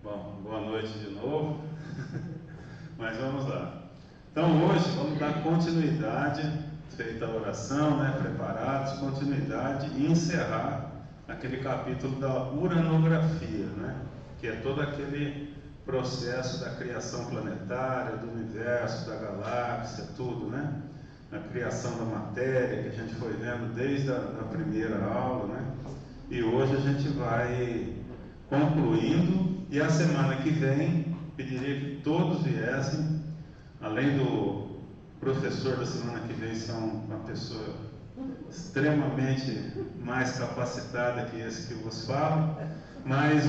Bom, boa noite de novo, mas vamos lá. Então hoje vamos dar continuidade, feita a oração, preparados, continuidade e encerrar aquele capítulo da uranografia, que é todo aquele processo da criação planetária, do universo, da galáxia, tudo, a criação da matéria que a gente foi vendo desde a primeira aula, e hoje a gente vai concluindo, e a semana que vem pediria que todos viessem, além do professor da semana que vem ser uma pessoa extremamente mais capacitada que esse que vos falo, mas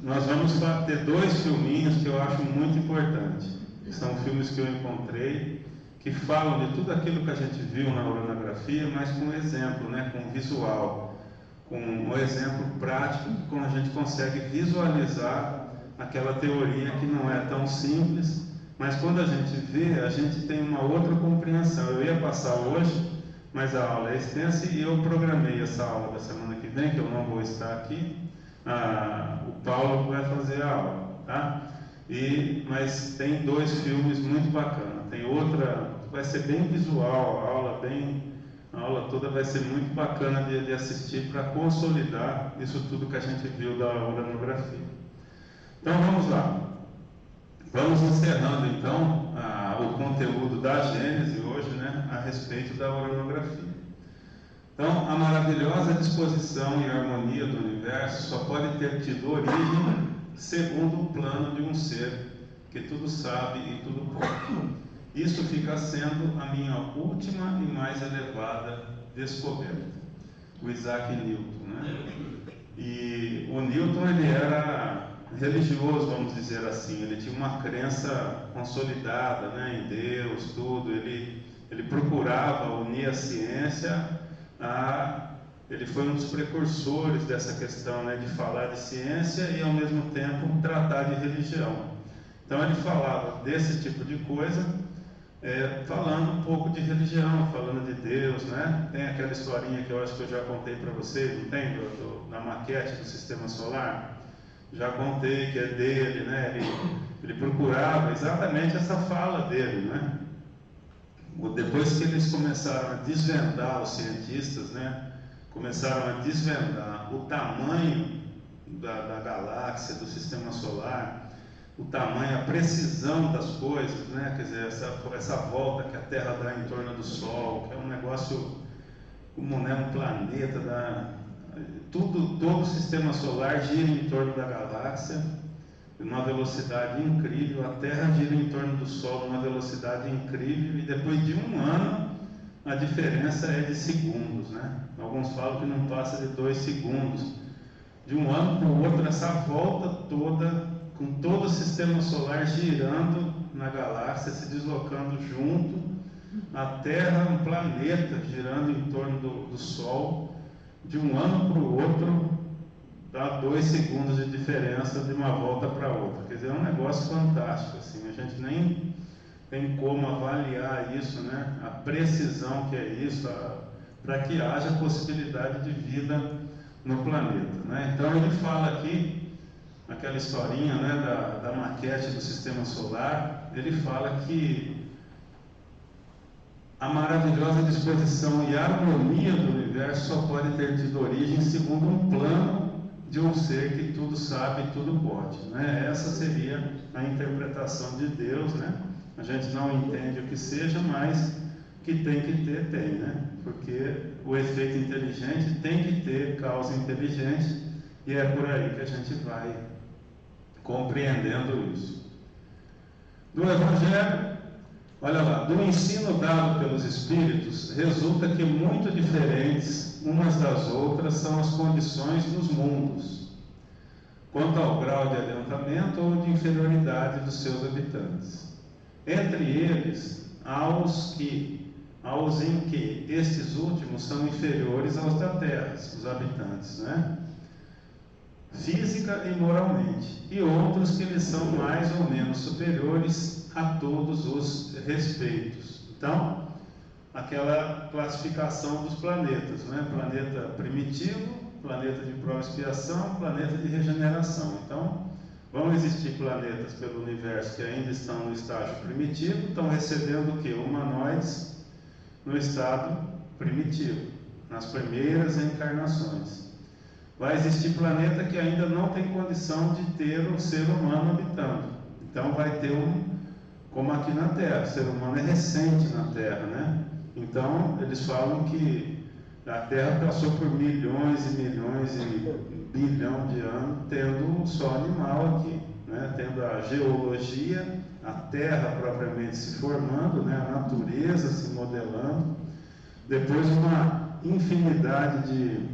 nós vamos ter dois filminhos que eu acho muito importantes. São filmes que eu encontrei que falam de tudo aquilo que a gente viu na uranografia, mas com exemplo, com visual, com um exemplo prático, como a gente consegue visualizar aquela teoria que não é tão simples, mas quando a gente vê, a gente tem uma outra compreensão. Eu ia passar hoje, mas a aula é extensa e eu programei essa aula da semana que vem, que eu não vou estar aqui. O Paulo vai fazer a aula, tá? Mas tem dois filmes muito bacanas. Tem outra, vai ser bem visual, a aula toda vai ser muito bacana de assistir para consolidar isso tudo que a gente viu da uranografia. Então vamos lá. Vamos encerrando então o conteúdo da Gênese hoje, a respeito da uranografia. Então, a maravilhosa disposição e harmonia do universo só pode ter tido origem segundo o plano de um ser que tudo sabe e tudo pode. Isso fica sendo a minha última e mais elevada descoberta. O Isaac Newton, E o Newton, ele era religioso, vamos dizer assim. Ele tinha uma crença consolidada, em Deus, tudo. Ele procurava unir a ciência ele foi um dos precursores dessa questão, de falar de ciência e ao mesmo tempo tratar de religião. Então ele falava desse tipo de coisa, falando um pouco de religião, falando de Deus, Tem aquela historinha que eu acho que eu já contei para vocês, não tem? Da maquete do Sistema Solar. Já contei que é dele, Ele procurava exatamente essa fala dele, Depois que eles começaram a desvendar, os cientistas, começaram a desvendar o tamanho da galáxia, do Sistema Solar, o tamanho, a precisão das coisas, Quer dizer, essa volta que a Terra dá em torno do Sol, que é um negócio como um planeta, todo o Sistema Solar gira em torno da galáxia, uma velocidade incrível. A Terra gira em torno do Sol numa velocidade incrível, e depois de um ano a diferença é de segundos, Alguns falam que não passa de 2 segundos. De um ano para o outro, essa volta toda, com todo o Sistema Solar girando na galáxia, se deslocando junto, a Terra, um planeta girando em torno do Sol, de um ano para o outro, dá 2 segundos de diferença de uma volta para outra. Quer dizer, é um negócio fantástico, assim. A gente nem tem como avaliar isso, a precisão que é isso, para que haja possibilidade de vida no planeta, Então ele fala aqui, aquela historinha, da maquete do Sistema Solar. Ele fala que a maravilhosa disposição e harmonia do universo só pode ter tido origem segundo um plano de um ser que tudo sabe e tudo pode, Essa seria a interpretação de Deus, A gente não entende o que seja, mas que tem que ter, tem, Porque o efeito inteligente tem que ter causa inteligente, e é por aí que a gente vai compreendendo isso. Do Evangelho, olha lá, do ensino dado pelos Espíritos, resulta que muito diferentes umas das outras são as condições dos mundos, quanto ao grau de adiantamento ou de inferioridade dos seus habitantes. Entre eles, há os em que estes últimos são inferiores aos da Terra, os habitantes, física e moralmente, e outros que lhes são mais ou menos superiores a todos os respeitos. Então, aquela classificação dos planetas, planeta primitivo, planeta de prova e expiação, planeta de regeneração. Então, vão existir planetas pelo universo que ainda estão no estágio primitivo, estão recebendo o quê? Humanoides no estado primitivo, nas primeiras encarnações. Vai existir planeta que ainda não tem condição de ter o ser humano habitando. Então vai ter como aqui na Terra, o ser humano é recente na Terra, né? Então eles falam que a Terra passou por milhões e milhões e bilhão de anos tendo só animal aqui, né? Tendo a geologia, a Terra propriamente se formando, né? A natureza se modelando, depois uma infinidade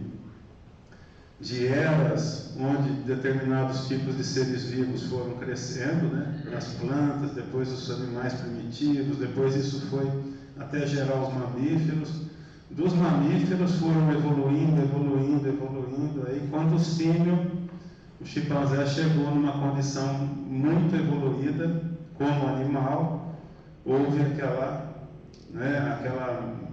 de eras onde determinados tipos de seres vivos foram crescendo, né? As plantas, depois os animais primitivos, depois isso foi até gerar os mamíferos. Dos mamíferos foram evoluindo, aí quando o símio, o chimpanzé, chegou numa condição muito evoluída como animal, houve aquela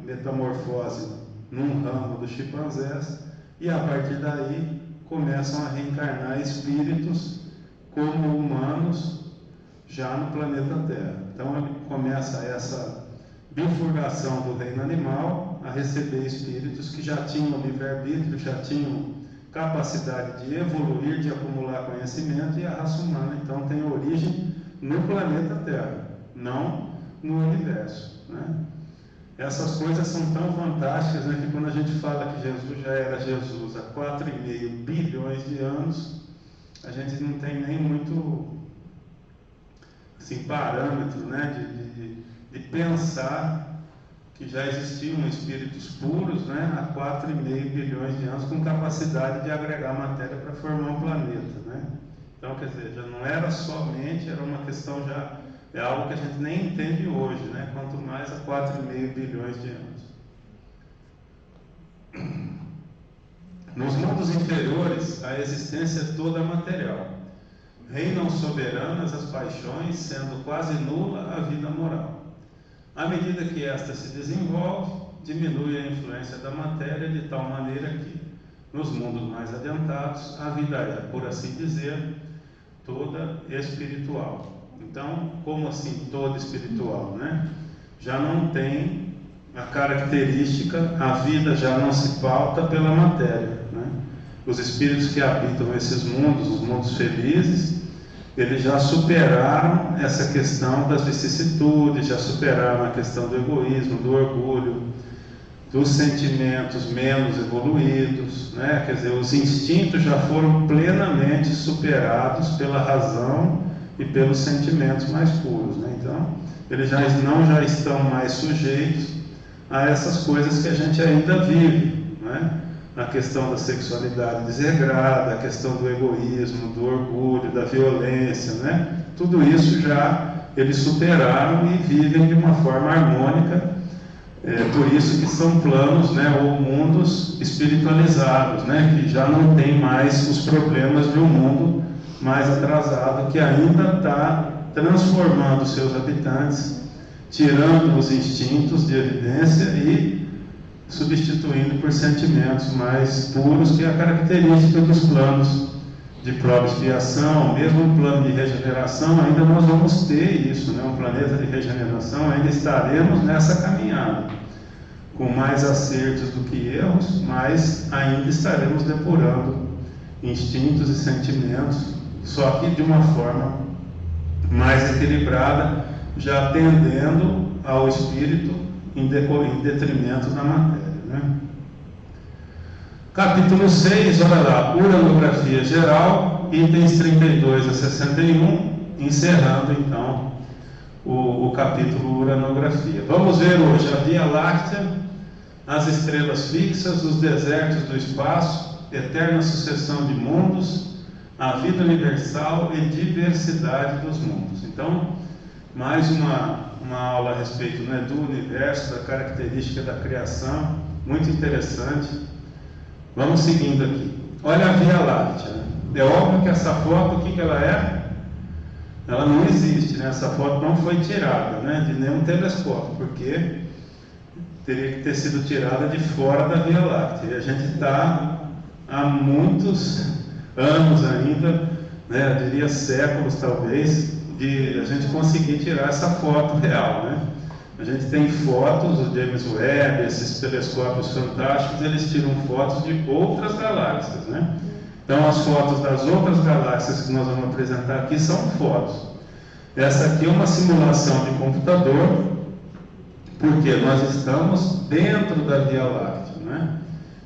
metamorfose num ramo dos chimpanzés, e a partir daí começam a reencarnar espíritos como humanos já no planeta Terra. Então começa essa bifurcação do reino animal a receber espíritos que já tinham livre-arbítrio, já tinham capacidade de evoluir, de acumular conhecimento, e a raça humana então tem origem no planeta Terra, não no universo, né? Essas coisas são tão fantásticas, né, que quando a gente fala que Jesus já era Jesus há 4,5 bilhões de anos, a gente não tem nem muito assim, parâmetro, né, de pensar que já existiam espíritos puros, né, há 4,5 bilhões de anos, com capacidade de agregar matéria para formar um planeta, né? Então, quer dizer, já não era somente, era uma questão já... É algo que a gente nem entende hoje, né? Quanto mais a 4,5 bilhões de anos. Nos mundos inferiores, a existência é toda material. Reinam soberanas as paixões, sendo quase nula a vida moral. À medida que esta se desenvolve, diminui a influência da matéria de tal maneira que, nos mundos mais adiantados, a vida é, por assim dizer, toda espiritual. Então, como assim toda espiritual, né? Já não tem a característica, a vida já não se pauta pela matéria, né? Os espíritos que habitam esses mundos, os mundos felizes, eles já superaram essa questão das vicissitudes, já superaram a questão do egoísmo, do orgulho, dos sentimentos menos evoluídos, né? Quer dizer, os instintos já foram plenamente superados pela razão e pelos sentimentos mais puros, né? Então, eles já estão mais sujeitos a essas coisas que a gente ainda vive, né? A questão da sexualidade desregrada, a questão do egoísmo, do orgulho, da violência, né? Tudo isso já eles superaram e vivem de uma forma harmônica. Por isso que são planos, né, ou mundos espiritualizados, né, que já não tem mais os problemas de um mundo mais atrasado, que ainda está transformando seus habitantes, tirando os instintos de evidência e substituindo por sentimentos mais puros, que é a característica dos planos de prova e expiação. Mesmo o plano de regeneração, ainda nós vamos ter isso, né? Um planeta de regeneração, ainda estaremos nessa caminhada, com mais acertos do que erros, mas ainda estaremos depurando instintos e sentimentos, só que de uma forma mais equilibrada, já tendendo ao espírito em detrimento da matéria, né? Capítulo 6, olha lá, uranografia geral, itens 32 a 61, encerrando então o capítulo uranografia. Vamos ver hoje a Via Láctea, as estrelas fixas, os desertos do espaço, eterna sucessão de mundos, a vida universal e diversidade dos mundos. Então, mais uma aula a respeito, né, do universo, da característica da criação, muito interessante. Vamos seguindo aqui. Olha a Via Láctea. É óbvio que essa foto, o que ela é? Ela não existe, né? Essa foto não foi tirada, né, de nenhum telescópio, porque teria que ter sido tirada de fora da Via Láctea. E a gente está há muitos anos ainda, né, eu diria séculos talvez, de a gente conseguir tirar essa foto real, né? A gente tem fotos do James Webb, esses telescópios fantásticos, eles tiram fotos de outras galáxias, né? Então as fotos das outras galáxias que nós vamos apresentar aqui são fotos. Essa aqui é uma simulação de computador, porque nós estamos dentro da Via Láctea, né?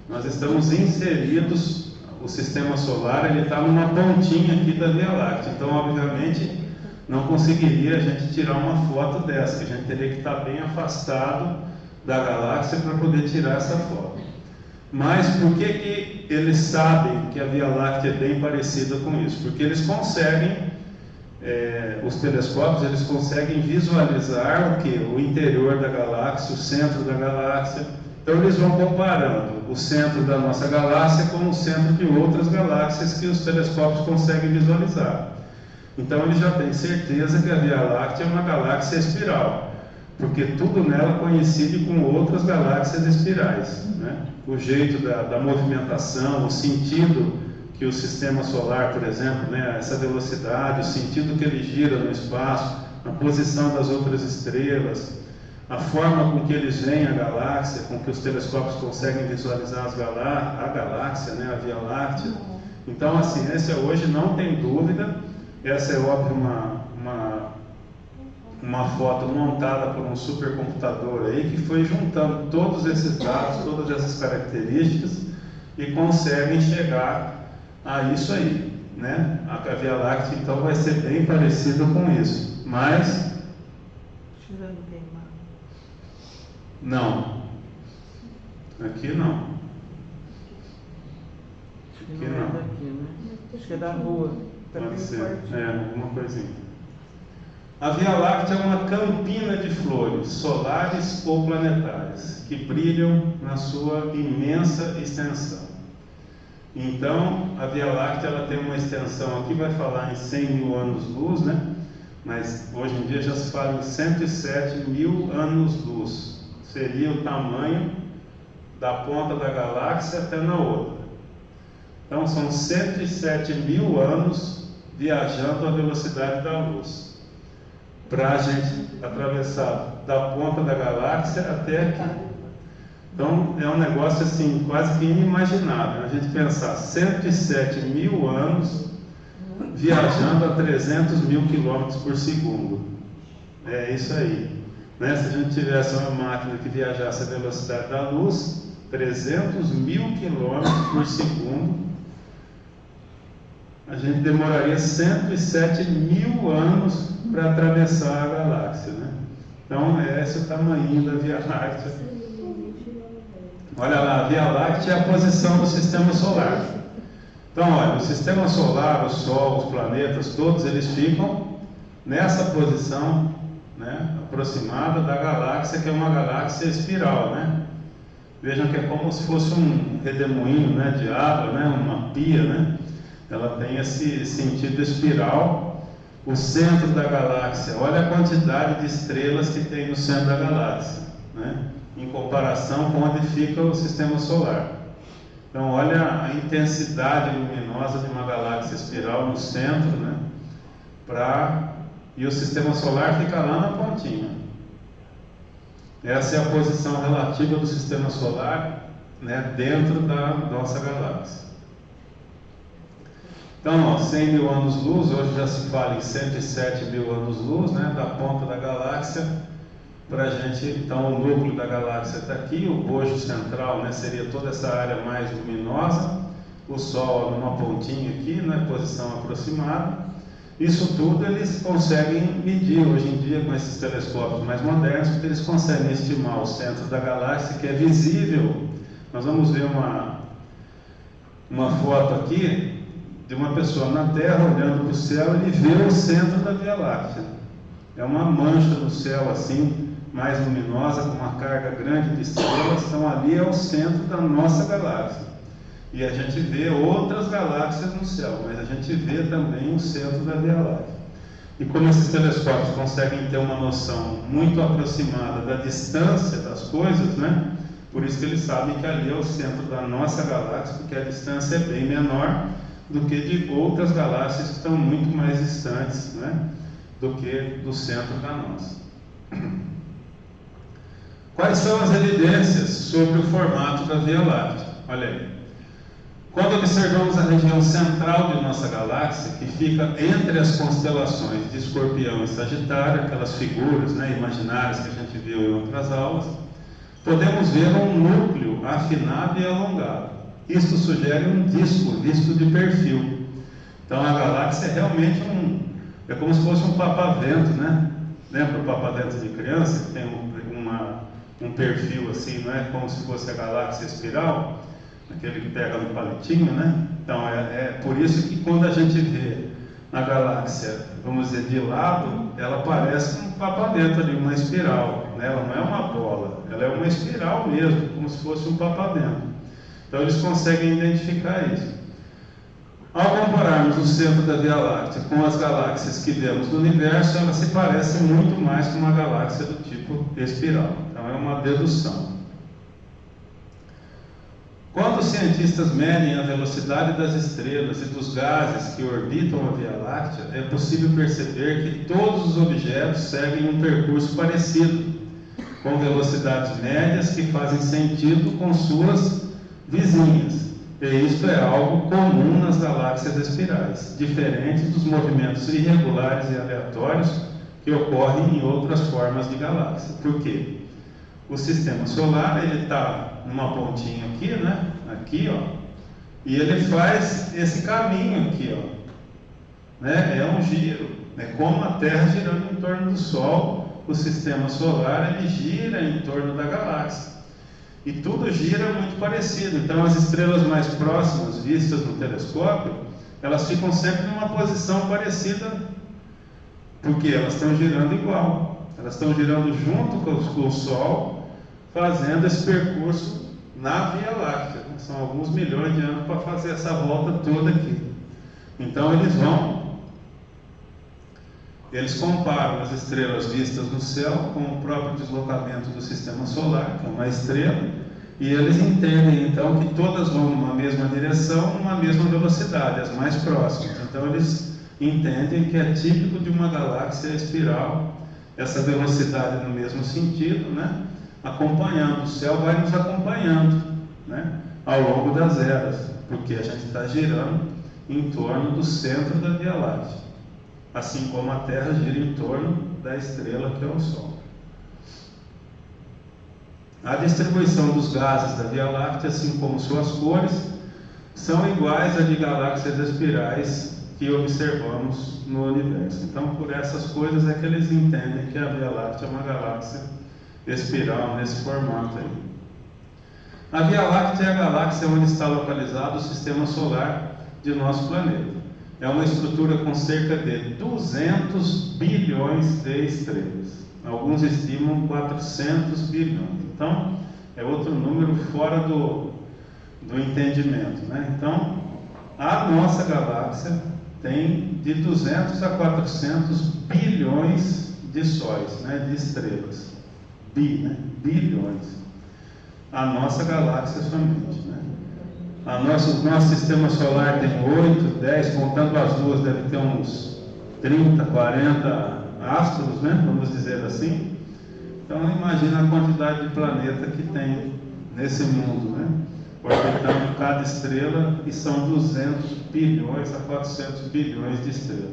Nós estamos inseridos, o sistema solar ele está numa pontinha aqui da Via Láctea, então obviamente não conseguiria a gente tirar uma foto dessa, que a gente teria que estar bem afastado da galáxia para poder tirar essa foto. Mas por que eles sabem que a Via Láctea é bem parecida com isso? Porque eles conseguem, os telescópios, eles conseguem visualizar o que? O interior da galáxia, o centro da galáxia. Então eles vão comparando o centro da nossa galáxia com o centro de outras galáxias que os telescópios conseguem visualizar. Então ele já tem certeza que a Via Láctea é uma galáxia espiral, porque tudo nela coincide com outras galáxias espirais, né? O jeito da movimentação, o sentido que o sistema solar, por exemplo, né, essa velocidade, o sentido que ele gira no espaço, a posição das outras estrelas, a forma com que eles veem a galáxia, com que os telescópios conseguem visualizar a galáxia, né, a Via Láctea. Então a ciência hoje não tem dúvida. Essa é óbvio uma foto montada por um supercomputador aí que foi juntando todos esses dados, todas essas características e conseguem chegar a isso aí, né? A Via Láctea então vai ser bem parecida com isso, mas não, aqui não. Aqui não. Acho que é da Rua. Pode ser, alguma coisinha. A Via Láctea é uma campina de flores, solares ou planetárias, que brilham na sua imensa extensão. Então, a Via Láctea ela tem uma extensão, aqui vai falar em 100 mil anos-luz, né? Mas hoje em dia já se fala em 107 mil anos-luz. Seria o tamanho da ponta da galáxia até na outra. Então, são 107 mil anos viajando à velocidade da luz, para a gente atravessar da ponta da galáxia até aqui. Então, é um negócio assim, quase que inimaginável, a gente pensar 107 mil anos viajando a 300 mil quilômetros por segundo. É isso aí, né? Se a gente tivesse uma máquina que viajasse a velocidade da luz, 300 mil quilômetros por segundo, a gente demoraria 107 mil anos para atravessar a galáxia, né? Então, esse é o tamanho da Via Láctea. Olha lá, a Via Láctea é a posição do sistema solar. Então, olha, o sistema solar, o Sol, os planetas, todos eles ficam nessa posição, né, aproximada da galáxia, que é uma galáxia espiral, né? Vejam que é como se fosse um redemoinho, né, de água, né, uma pia, né? Ela tem esse sentido espiral. O centro da galáxia, olha a quantidade de estrelas que tem no centro da galáxia, né? Em comparação com onde fica o sistema solar. Então, olha a intensidade luminosa de uma galáxia espiral no centro, né? E o sistema solar fica lá na pontinha. Essa é a posição relativa do sistema solar, né, dentro da nossa galáxia. Então, 100 mil anos-luz, hoje já se fala em 107 mil anos-luz, né, da ponta da galáxia para a gente. Então, o núcleo da galáxia está aqui, o bojo central, né, seria toda essa área mais luminosa, o Sol numa pontinha aqui, né, posição aproximada. Isso tudo eles conseguem medir hoje em dia com esses telescópios mais modernos, porque eles conseguem estimar o centro da galáxia, que é visível. Nós vamos ver uma foto aqui de uma pessoa na Terra olhando para o céu, ele vê o centro da Via Láctea. É uma mancha no céu assim, mais luminosa, com uma carga grande de estrelas. Então ali é o centro da nossa galáxia. E a gente vê outras galáxias no céu, mas a gente vê também o centro da Via Láctea. E como esses telescópios conseguem ter uma noção muito aproximada da distância das coisas, né? Por isso que eles sabem que ali é o centro da nossa galáxia, porque a distância é bem menor do que de outras galáxias que estão muito mais distantes, né, do que do centro da nossa. Quais são as evidências sobre o formato da Via Láctea? Olha aí. Quando observamos a região central de nossa galáxia, que fica entre as constelações de Escorpião e Sagitário, aquelas figuras, né, imaginárias que a gente viu em outras aulas, podemos ver um núcleo afinado e alongado. Isto sugere um disco visto de perfil. Então a galáxia é realmente é como se fosse um papavento, né? Lembra o papavento de criança, que tem um perfil assim, não é? Como se fosse a galáxia espiral, aquele que pega no palitinho, né? Então é por isso que quando a gente vê a galáxia, vamos dizer, de lado, ela parece um papavento ali, uma espiral, né? Ela não é uma bola, ela é uma espiral mesmo, como se fosse um papavento. Então eles conseguem identificar isso. Ao compararmos o centro da Via Láctea com as galáxias que vemos no universo, ela se parece muito mais com uma galáxia do tipo espiral. Então é uma dedução. Quando os cientistas medem a velocidade das estrelas e dos gases que orbitam a Via Láctea, é possível perceber que todos os objetos seguem um percurso parecido, com velocidades médias que fazem sentido com suas vizinhas. E isto é algo comum nas galáxias espirais, diferente dos movimentos irregulares e aleatórios que ocorrem em outras formas de galáxia. Por quê? O sistema solar, ele está numa pontinha aqui, né? Aqui, ó. E ele faz esse caminho aqui, ó. Né? É um giro. É como a Terra girando em torno do Sol. O sistema solar, ele gira em torno da galáxia. E tudo gira muito parecido. Então, as estrelas mais próximas, vistas no telescópio, elas ficam sempre numa posição parecida, porque elas estão girando igual. Elas estão girando junto com o Sol, fazendo esse percurso na Via Láctea. São alguns milhões de anos para fazer essa volta toda aqui. Então, eles comparam as estrelas vistas no céu com o próprio deslocamento do sistema solar, que é uma estrela, e eles entendem então que todas vão numa mesma direção, numa mesma velocidade, as mais próximas. Então eles entendem que é típico de uma galáxia espiral, essa velocidade no mesmo sentido, né? Acompanhando, o céu vai nos acompanhando, né? Ao longo das eras, porque a gente está girando em torno do centro da Via Láctea, assim como a Terra gira em torno da estrela que é o Sol. A distribuição dos gases da Via Láctea, assim como suas cores, são iguais à de galáxias espirais que observamos no universo. Então, por essas coisas é que eles entendem que a Via Láctea é uma galáxia espiral nesse formato aí. A Via Láctea é a galáxia onde está localizado o sistema solar de nosso planeta. É uma estrutura com cerca de 200 bilhões de estrelas. Alguns estimam 400 bilhões. Então, é outro número fora do entendimento, né? Então, a nossa galáxia tem de 200 a 400 bilhões de sóis, né? De estrelas. Né? Bilhões. A nossa galáxia somente, né? O nosso sistema solar tem 8, 10, contando as duas, deve ter uns 30, 40 astros, né? Vamos dizer assim. Então, imagina a quantidade de planeta que tem nesse mundo, né? Orbitando cada estrela, e são 200 bilhões a 400 bilhões de estrelas.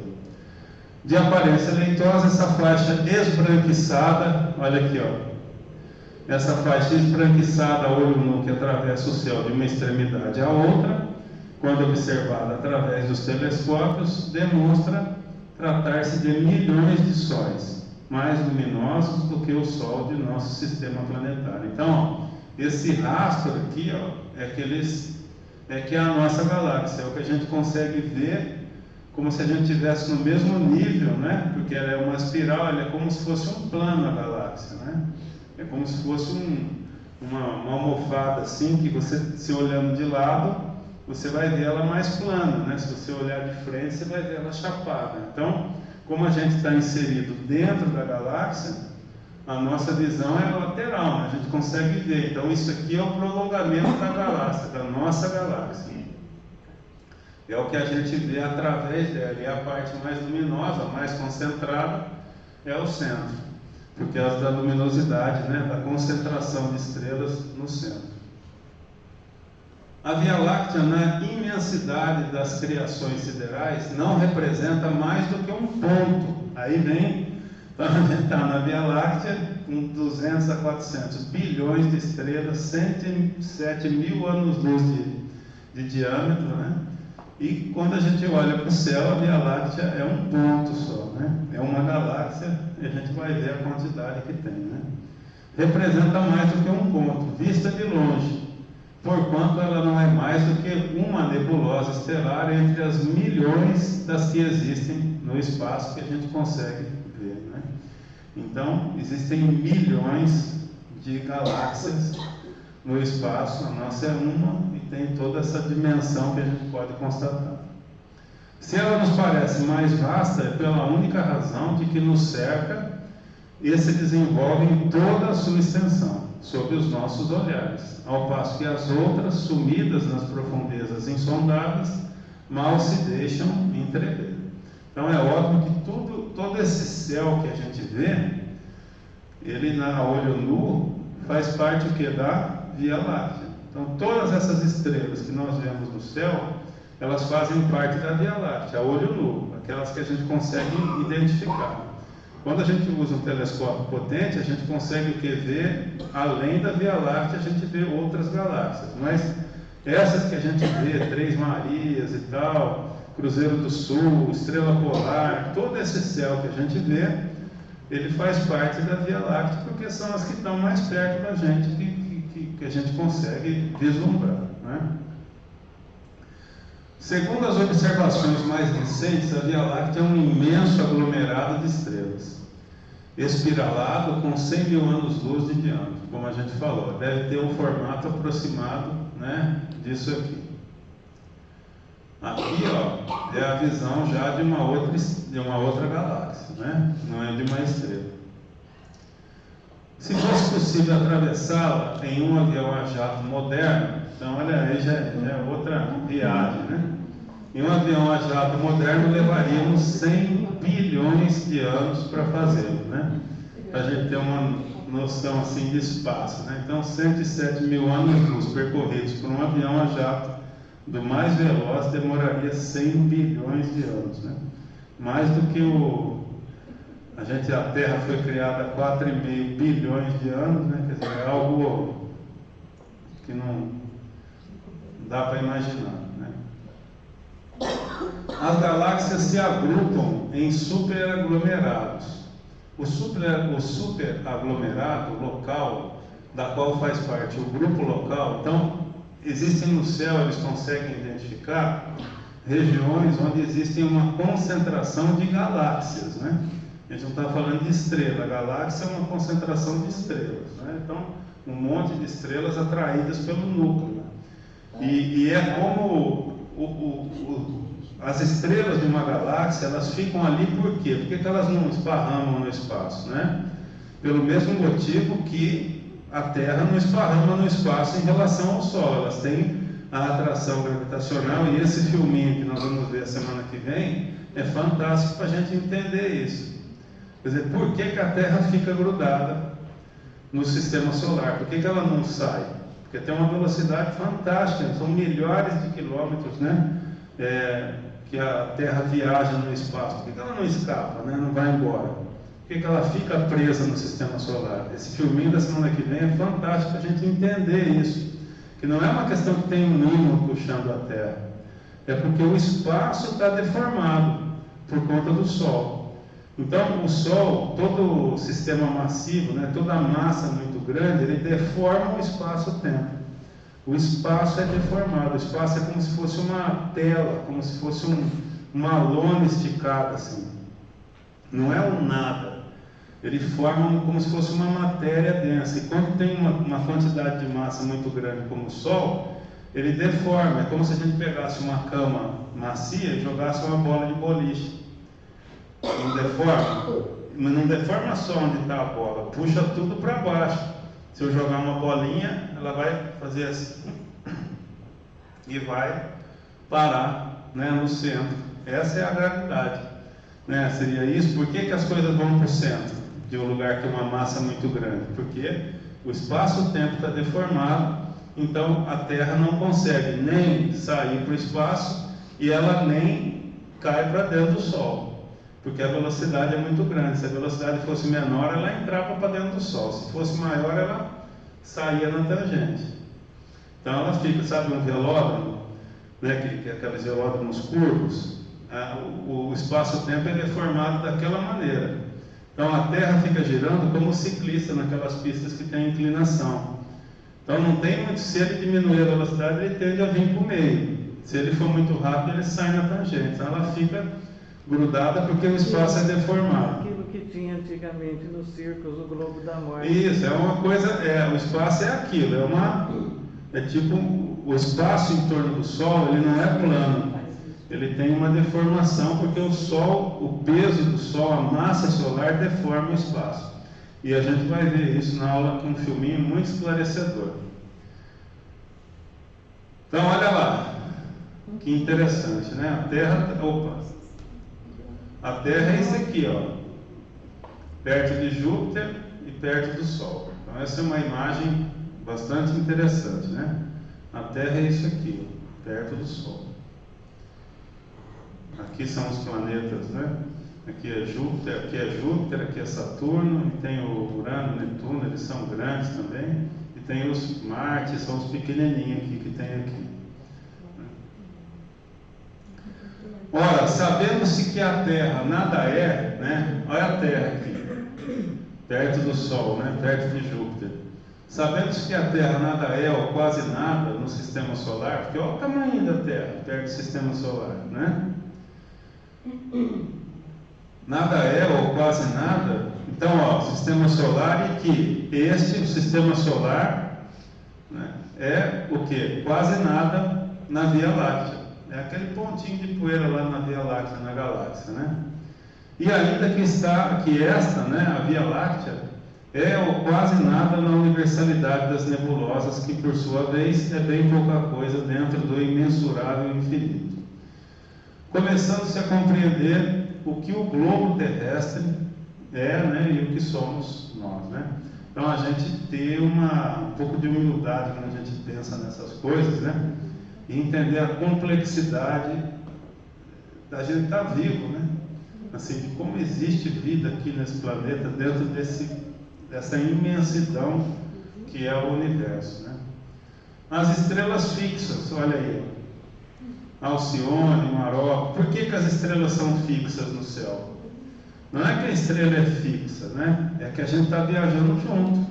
De aparência leitosa, essa faixa esbranquiçada, olha aqui, ó. Essa faixa esbranquiçada a olho nu que atravessa o céu de uma extremidade à outra, quando observada através dos telescópios, demonstra tratar-se de milhões de sóis, mais luminosos do que o Sol de nosso sistema planetário. Então, ó, esse rastro aqui, ó, é a nossa galáxia, é o que a gente consegue ver como se a gente estivesse no mesmo nível, né? Porque ela é uma espiral, ela é como se fosse um plano a galáxia, né? É como se fosse uma almofada assim, que você, se olhando de lado, você vai ver ela mais plana, né? Se você olhar de frente, você vai ver ela chapada. Então, como a gente está inserido dentro da galáxia, a nossa visão é lateral, né? A gente consegue ver. Então isso aqui é o prolongamento da galáxia, da nossa galáxia. É o que a gente vê através dela, e a parte mais luminosa, mais concentrada, é o centro, por causa da luminosidade, né? Da concentração de estrelas no centro. A Via Láctea, na imensidade das criações siderais, não representa mais do que um ponto. Aí vem, está na Via Láctea, com 200 a 400 bilhões de estrelas, 107 mil anos-luz de diâmetro, né? E quando a gente olha para o céu, a Via Láctea é um ponto só, né? É uma galáxia, e a gente vai ver a quantidade que tem, né? Representa mais do que um ponto, vista de longe, porquanto ela não é mais do que uma nebulosa estelar entre as milhões das que existem no espaço que a gente consegue ver, né? Então, existem milhões de galáxias no espaço, a nossa é uma e tem toda essa dimensão que a gente pode constatar. Se ela nos parece mais vasta, é pela única razão de que nos cerca e se desenvolve em toda a sua extensão, sob os nossos olhares, ao passo que as outras, sumidas nas profundezas insondáveis, mal se deixam entrever. Então é óbvio que todo esse céu que a gente vê, ele a olho nu, faz parte o que? Da Via Láctea. Então todas essas estrelas que nós vemos no céu, elas fazem parte da Via Láctea, a olho nu, aquelas que a gente consegue identificar. Quando a gente usa um telescópio potente, a gente consegue o que? Ver, além da Via Láctea, a gente vê outras galáxias. Mas essas que a gente vê, Três Marias e tal, Cruzeiro do Sul, Estrela Polar, todo esse céu que a gente vê, ele faz parte da Via Láctea, porque são as que estão mais perto da gente, que a gente consegue vislumbrar, né? Segundo as observações mais recentes, a Via Láctea é um imenso aglomerado de estrelas, espiralado com 100 mil anos-luz de diâmetro, como a gente falou. Deve ter um formato aproximado, né, disso aqui. Aqui, ó, é a visão já de uma outra galáxia, né? Não é de uma estrela. Se fosse possível atravessá-la em um avião a jato moderno, então olha aí, já é outra viagem, né? Em um avião a jato moderno levaríamos 100 bilhões de anos para fazê-lo, né? Para a gente ter uma noção assim de espaço, né? Então 107 mil anos-luz percorridos por um avião a jato do mais veloz demoraria 100 bilhões de anos, né? Mais do que a Terra foi criada há 4,5 bilhões de anos, né? Quer dizer, é algo que não dá para imaginar, né? As galáxias se agrupam em superaglomerados. O superaglomerado local, da qual faz parte o grupo local, então, existem no céu, eles conseguem identificar regiões onde existem uma concentração de galáxias, né? A gente não está falando de estrela, a galáxia é uma concentração de estrelas, né? Então, um monte de estrelas atraídas pelo núcleo. E é como as estrelas de uma galáxia, elas ficam ali por quê? Por que elas não esparramam no espaço, né? Pelo mesmo motivo que a Terra não esparrama no espaço em relação ao Sol. Elas têm a atração gravitacional, e esse filminho que nós vamos ver a semana que vem é fantástico para a gente entender isso. Quer dizer, por que a Terra fica grudada no sistema solar? Por que ela não sai? Porque tem uma velocidade fantástica, são milhares de quilômetros, né? Que a Terra viaja no espaço. Por que ela não escapa, né? Não vai embora? Por que ela fica presa no sistema solar? Esse filminho da semana que vem é fantástico para a gente entender isso. Que não é uma questão que tem um ímã puxando a Terra. É porque o espaço está deformado por conta do Sol. Então, o Sol, todo o sistema massivo, né, toda a massa muito grande, ele deforma o espaço-tempo. O espaço é deformado, o espaço é como se fosse uma tela, como se fosse uma lona esticada, assim. Não é um nada. Ele forma como se fosse uma matéria densa. E quando tem uma quantidade de massa muito grande como o Sol, ele deforma. É como se a gente pegasse uma cama macia e jogasse uma bola de boliche. Não deforma? mas não deforma só onde está a bola, puxa tudo para baixo. Se eu jogar uma bolinha, ela vai fazer assim e vai parar, né, no centro. Essa é a gravidade, né? Seria isso. Por que as coisas vão para o centro de um lugar que tem uma massa muito grande? Porque o espaço-tempo está deformado, então a Terra não consegue nem sair para o espaço e ela nem cai para dentro do Sol, porque a velocidade é muito grande. Se a velocidade fosse menor, ela entrava para dentro do Sol. Se fosse maior, ela saía na tangente. Então ela fica, sabe, um velódromo, né, que é aqueles velódromos curvos, o espaço-tempo é deformado daquela maneira. Então a Terra fica girando como ciclista naquelas pistas que tem inclinação. Então não tem muito, se ele diminuir a velocidade, ele tende a vir para o meio. Se ele for muito rápido, ele sai na tangente. Então ela fica grudada porque o espaço é deformado. Aquilo que tinha antigamente nos circos, o Globo da Morte. Isso, é uma coisa, o espaço é aquilo, é tipo, o espaço em torno do Sol, ele não é plano, ele tem uma deformação, porque o Sol, o peso do Sol, a massa solar deforma o espaço. E a gente vai ver isso na aula com um filminho muito esclarecedor. Então, olha lá, que interessante, né? A Terra é isso aqui, ó, perto de Júpiter e perto do Sol. Então, essa é uma imagem bastante interessante, né? A Terra é isso aqui, perto do Sol. Aqui são os planetas, né? Aqui é Júpiter, aqui é Saturno, e tem o Urano, Netuno, eles são grandes também, e tem os Marte, são os pequenininhos aqui que tem aqui. Ora, sabendo-se que a Terra nada é, né? Olha a Terra aqui, perto do Sol, né? Perto de Júpiter. Sabendo-se que a Terra nada é ou quase nada no Sistema Solar, porque olha o tamanho da Terra perto do Sistema Solar, né? Nada é ou quase nada. Então, ó, Sistema Solar, e que o Sistema Solar, né, é o que? Quase nada na Via Láctea. É aquele pontinho de poeira lá na Via Láctea, na galáxia, né? E ainda que esta, né, a Via Láctea, é ou quase nada na universalidade das nebulosas, que por sua vez é bem pouca coisa dentro do imensurável infinito. Começando-se a compreender o que o globo terrestre é, né, e o que somos nós, né? Então a gente ter um pouco de humildade quando a gente pensa nessas coisas, né? E entender a complexidade da gente estar vivo, né? Assim, de como existe vida aqui nesse planeta dentro dessa imensidão que é o universo, né? As estrelas fixas, olha aí, Alcione, Maró. Por que as estrelas são fixas no céu? Não é que a estrela é fixa, né? É que a gente está viajando junto,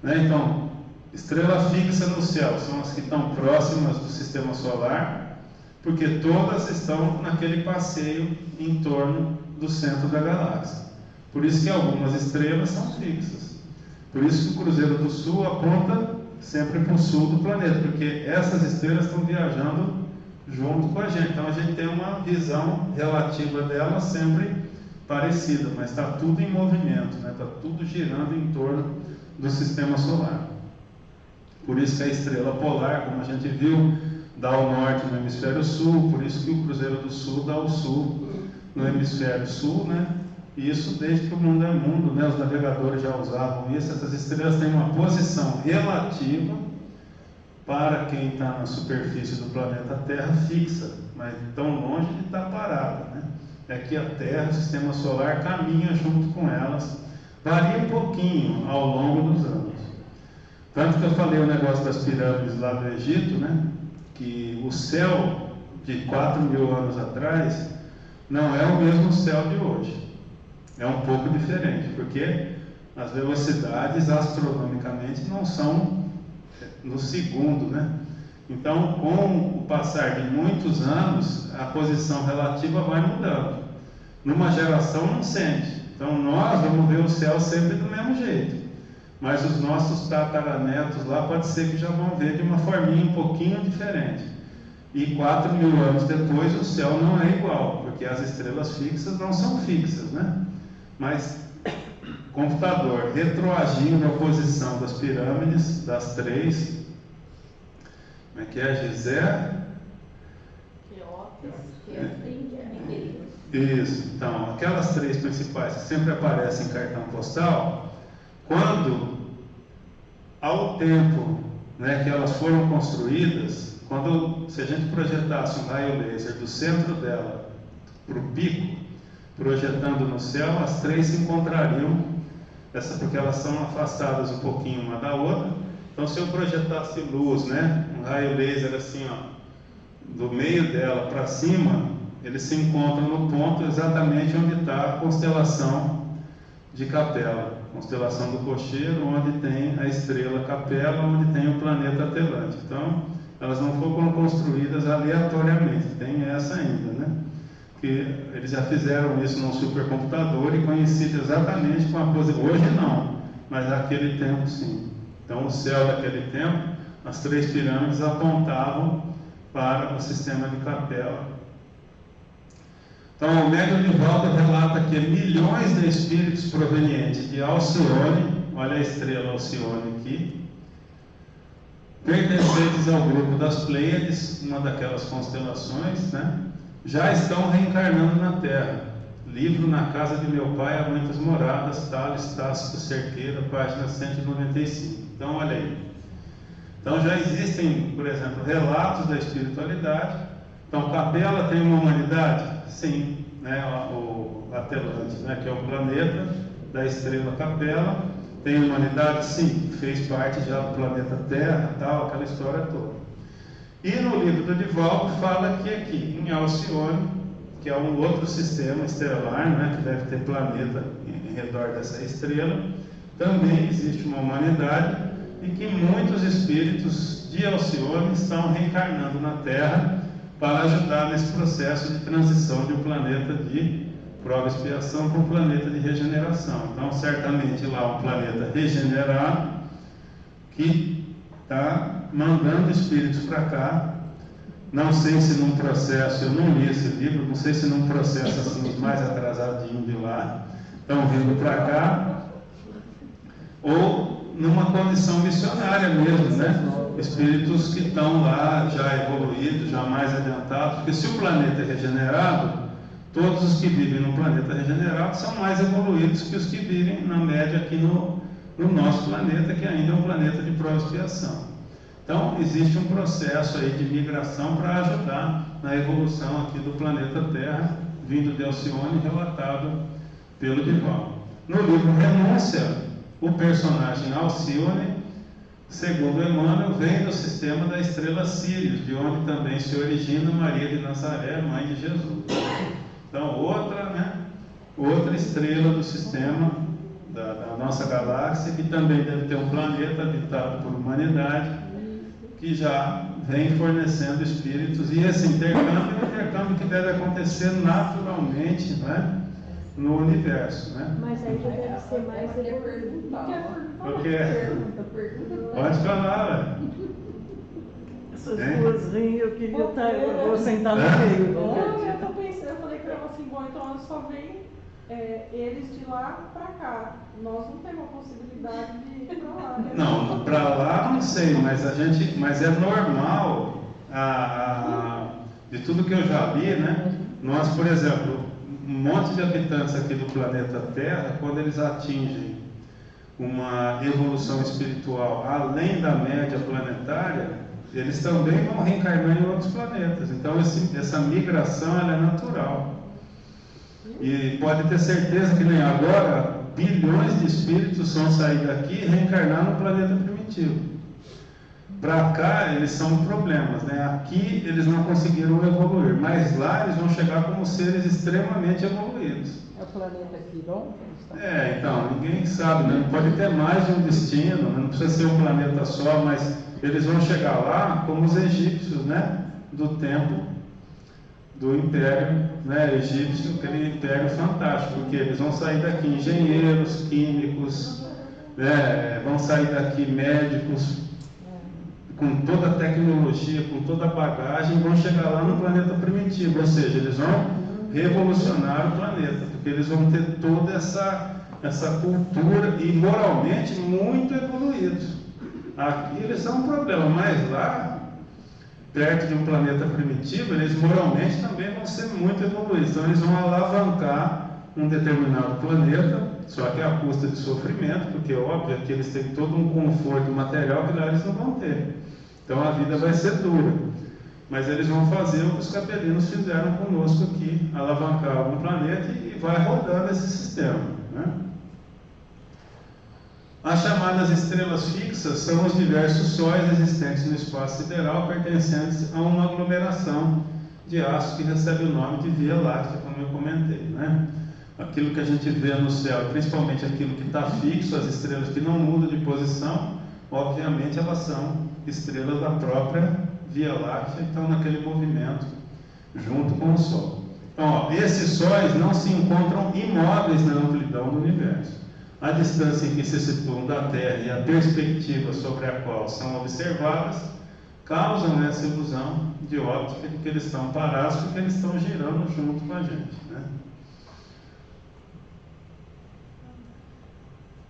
né? Então, estrela fixa no céu são as que estão próximas do Sistema Solar, porque todas estão naquele passeio em torno do centro da galáxia. Por isso que algumas estrelas são fixas. Por isso que o Cruzeiro do Sul aponta sempre para o sul do planeta, porque essas estrelas estão viajando junto com a gente. Então a gente tem uma visão relativa dela sempre parecida, mas está tudo em movimento, né? Está tudo girando em torno do Sistema Solar. Por isso que a estrela polar, como a gente viu, dá o norte no hemisfério sul, por isso que o Cruzeiro do Sul dá o sul no hemisfério sul, né? E isso desde que o mundo é mundo, né? Os navegadores já usavam isso. Essas estrelas têm uma posição relativa para quem está na superfície do planeta Terra fixa, mas tão longe de estar parada, né? É que a Terra, o Sistema Solar, caminha junto com elas, varia um pouquinho ao longo dos anos. Tanto que eu falei o negócio das pirâmides lá do Egito, né? Que o céu de 4.000 anos atrás não é o mesmo céu de hoje. É um pouco diferente, porque as velocidades astronomicamente não são no segundo, né? Então, com o passar de muitos anos, a posição relativa vai mudando. Numa geração não sente. Então, nós vamos ver o céu sempre do mesmo jeito. Mas os nossos tataranetos lá pode ser que já vão ver de uma forminha um pouquinho diferente. E 4.000 anos depois o céu não é igual, porque as estrelas fixas não são fixas, né? mas computador retroagindo a posição das pirâmides, das três. Como é que é? Gizé? Isso, então, aquelas três principais que sempre aparecem em cartão postal, quando, ao tempo, né, que elas foram construídas, se a gente projetasse um raio laser do centro dela para o pico, projetando no céu, as três se encontrariam, porque elas são afastadas um pouquinho uma da outra. Então, se eu projetasse luz, né, um raio laser assim, ó, do meio dela para cima, eles se encontram no ponto exatamente onde está a constelação de Capela, constelação do Cocheiro, onde tem a estrela Capela, onde tem o planeta Telante. Então, elas não foram construídas aleatoriamente, tem essa ainda, né? Que eles já fizeram isso num supercomputador e conhecido exatamente com a posição. Hoje não, mas naquele tempo sim. Então, o céu daquele tempo, as três pirâmides apontavam para o sistema de Capela. Então, o médium Nivaldo relata que milhões de espíritos provenientes de Alcione, olha a estrela Alcione aqui, pertencentes ao grupo das Pleiades, uma daquelas constelações, né, já estão reencarnando na Terra. Livro Na Casa de Meu Pai Há Muitas Moradas, Tales Tácito Cerqueira, página 195. Então, olha aí. Então, já existem, por exemplo, relatos da espiritualidade. Então, Capela tem uma humanidade? Sim, né? O Atelante, né? Que é o planeta da estrela Capela, tem humanidade? Sim, fez parte já do planeta Terra, tal, aquela história toda. E no livro do Divaldo fala que aqui, em Alcione, que é um outro sistema estelar, né? Que deve ter planeta em redor dessa estrela, também existe uma humanidade e que muitos espíritos de Alcione estão reencarnando na Terra para ajudar nesse processo de transição de um planeta de prova e expiação para um planeta de regeneração. Então, certamente lá um planeta regenerado que está mandando espíritos para cá. Não sei se num processo, eu não li esse livro, não sei se num processo assim mais atrasadinho de lá, estão vindo para cá, ou numa condição missionária mesmo, né? Espíritos que estão lá já evoluídos, já mais adiantados, porque se o planeta é regenerado, todos os que vivem no planeta regenerado são mais evoluídos que os que vivem na média aqui no nosso planeta, que ainda é um planeta de prova e expiação. Então, existe um processo aí de migração para ajudar na evolução aqui do planeta Terra, vindo de Alcione, relatado pelo Divaldo. No livro Renúncia, o personagem Alcione, segundo Emmanuel, vem do sistema da estrela Sírius, de onde também se origina Maria de Nazaré, mãe de Jesus. Então, outra estrela do sistema da nossa galáxia, que também deve ter um planeta habitado por humanidade, que já vem fornecendo espíritos. E esse intercâmbio é um intercâmbio que deve acontecer naturalmente, né, no universo, né? Mas aí já deve ser mais evoluído. O quê? Pode falar, velho. Essas duas rins eu queria estar, eu vou sentar no meio. Eu tô pensando, eu falei pra ela assim, bom, então só vem eles de lá pra cá. Nós não temos a possibilidade de ir pra lá. Né? Não, para lá não sei, mas é normal, de tudo que eu já vi, né? Nós, por exemplo, um monte de habitantes aqui do planeta Terra, quando eles atingem uma evolução espiritual além da média planetária, eles também vão reencarnar em outros planetas. Então, essa migração ela é natural. E pode ter certeza que nem agora, bilhões de espíritos vão sair daqui e reencarnar no planeta primitivo. Para cá, eles são problemas, né? Aqui, eles não conseguiram evoluir, mas lá eles vão chegar como seres extremamente evoluídos. É o planeta Quiron? Então, ninguém sabe, né? Pode ter mais de um destino, não precisa ser um planeta só, mas eles vão chegar lá como os egípcios, né? Do tempo do Império, né, egípcio, aquele império fantástico, porque eles vão sair daqui engenheiros, químicos, né, vão sair daqui médicos, com toda a tecnologia, com toda a bagagem, vão chegar lá no planeta primitivo, ou seja, eles vão revolucionar o planeta, porque eles vão ter toda essa cultura e moralmente muito evoluídos. Aqui eles são um problema, mas lá, perto de um planeta primitivo, eles moralmente também vão ser muito evoluídos. Então eles vão alavancar um determinado planeta, só que à custa de sofrimento, porque óbvio que eles têm todo um conforto material que lá eles não vão ter. Então a vida vai ser dura. Mas eles vão fazer o que os capelinos fizeram conosco aqui, alavancar um planeta e vai rodando esse sistema, né? As chamadas estrelas fixas são os diversos sóis existentes no espaço sideral, pertencentes a uma aglomeração de astros que recebe o nome de Via Láctea, como eu comentei, né? Aquilo que a gente vê no céu, principalmente aquilo que está fixo, as estrelas que não mudam de posição, obviamente elas são estrelas da própria Via Láctea, estão naquele movimento junto com o Sol. Então, esses sóis não se encontram imóveis na amplidão do universo. A distância em que se situam da Terra e a perspectiva sobre a qual são observadas causam essa ilusão de óptica de que eles estão parados porque eles estão girando junto com a gente, né?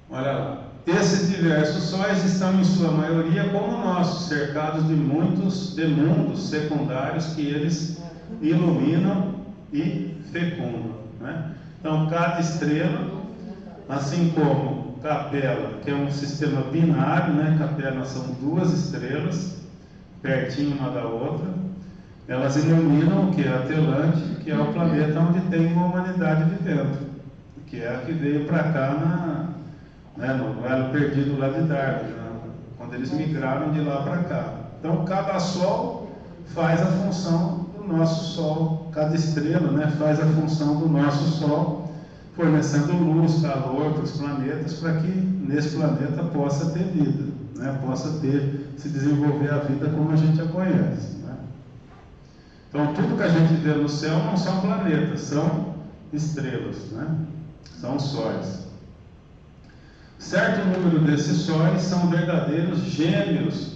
Olha lá. Esses diversos sóis estão em sua maioria como o nosso, cercados de muitos mundos secundários que eles iluminam e fecundam, né? Então, cada estrela, assim como Capela, que é um sistema binário, né? Capela são duas estrelas, pertinho uma da outra, elas iluminam o que é Atelante, que é o planeta onde tem uma humanidade vivendo, que é a que veio para cá no Elo Perdido lá de Darwin, né? Quando eles migraram de lá para cá. Então, cada Sol faz a função do nosso Sol, cada estrela, né, faz a função do nosso Sol, fornecendo luz, calor para os planetas, para que nesse planeta possa ter vida, né, possa se desenvolver a vida como a gente a conhece, né? Então, tudo que a gente vê no céu não são planetas, são estrelas, né? São sóis. Certo número desses sóis são verdadeiros gêmeos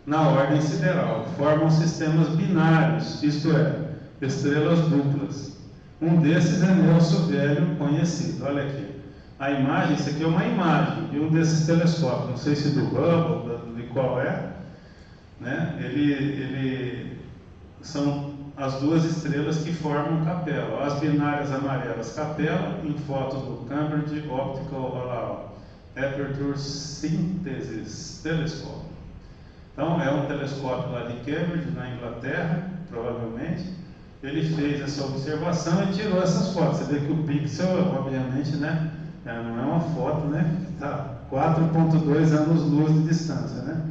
na ordem sideral, formam sistemas binários, isto é, estrelas duplas. Um desses é Nelson Velho conhecido. Olha aqui, a imagem, isso aqui é uma imagem de um desses telescópios, não sei se do Hubble, de qual é, né? Ele são as duas estrelas que formam Capela, as binárias amarelas Capela, em foto do Cambridge Optical Aperture Synthesis Telescope. Então, é um telescópio lá de Cambridge, na Inglaterra, provavelmente. Ele fez essa observação e tirou essas fotos. Você vê que o pixel, obviamente, né, não é uma foto, né, está 4,2 anos-luz de distância, né?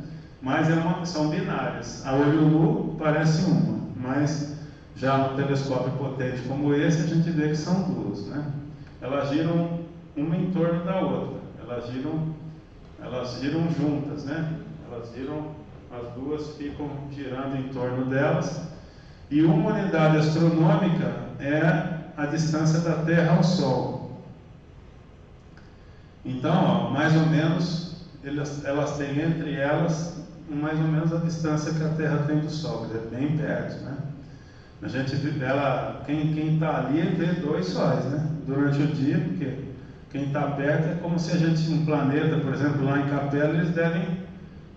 Mas são binárias. A olho nu parece uma, mas já no telescópio potente como esse, a gente vê que são duas, né? Elas giram uma em torno da outra. Elas giram juntas, né? As duas ficam girando em torno delas. E uma unidade astronômica é a distância da Terra ao Sol. Então, ó, mais ou menos, elas têm entre elas mais ou menos a distância que a Terra tem do Sol, é bem perto, né? A gente quem está ali vê dois sóis, né? Durante o dia, porque quem está perto é como se a gente, um planeta, por exemplo, lá em Capela, eles devem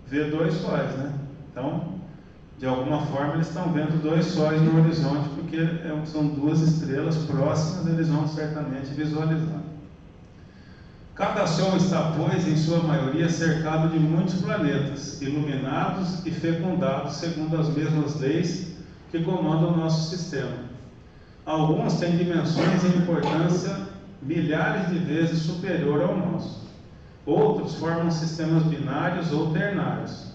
ver dois sóis, né? Então, de alguma forma, eles estão vendo dois sóis no horizonte, porque são duas estrelas próximas, eles vão certamente visualizar. Cada Sol está, pois, em sua maioria, cercado de muitos planetas, iluminados e fecundados segundo as mesmas leis que comandam o nosso sistema. Alguns têm dimensões e importância milhares de vezes superior ao nosso. Outros formam sistemas binários ou ternários,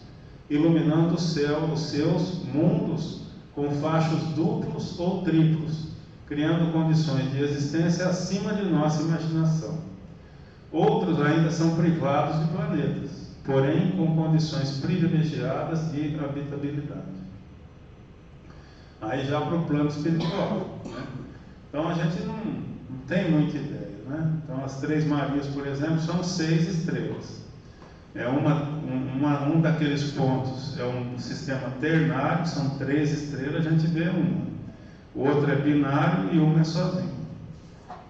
iluminando o céu, os seus mundos com fachos duplos ou triplos, criando condições de existência acima de nossa imaginação. Outros ainda são privados de planetas, porém com condições privilegiadas de habitabilidade. Aí já para o plano espiritual, né? Então a gente não tem muita ideia, né? Então as Três Marias, por exemplo, são 6 estrelas. Um daqueles pontos é um sistema ternário, são 3 estrelas, a gente vê uma. o outro é binário e uma é sozinho.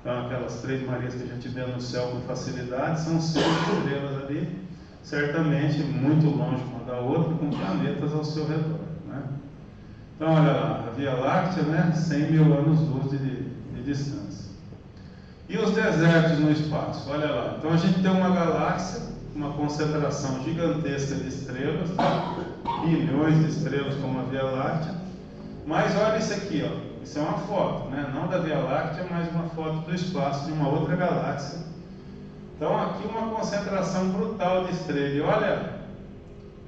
Então, aquelas 3 Marias que a gente vê no céu com facilidade são 6 estrelas ali, certamente muito longe uma da outra, com planetas ao seu redor, né? Então, olha lá, a Via Láctea, né, 100 mil anos-luz de distância. E os desertos no espaço, olha lá. Então, a gente tem uma galáxia, uma concentração gigantesca de estrelas, bilhões de estrelas como a Via Láctea, mas olha isso aqui, ó. Isso é uma foto, né? Não da Via Láctea, mas uma foto do espaço de uma outra galáxia. Então, aqui uma concentração brutal de estrelas. E olha,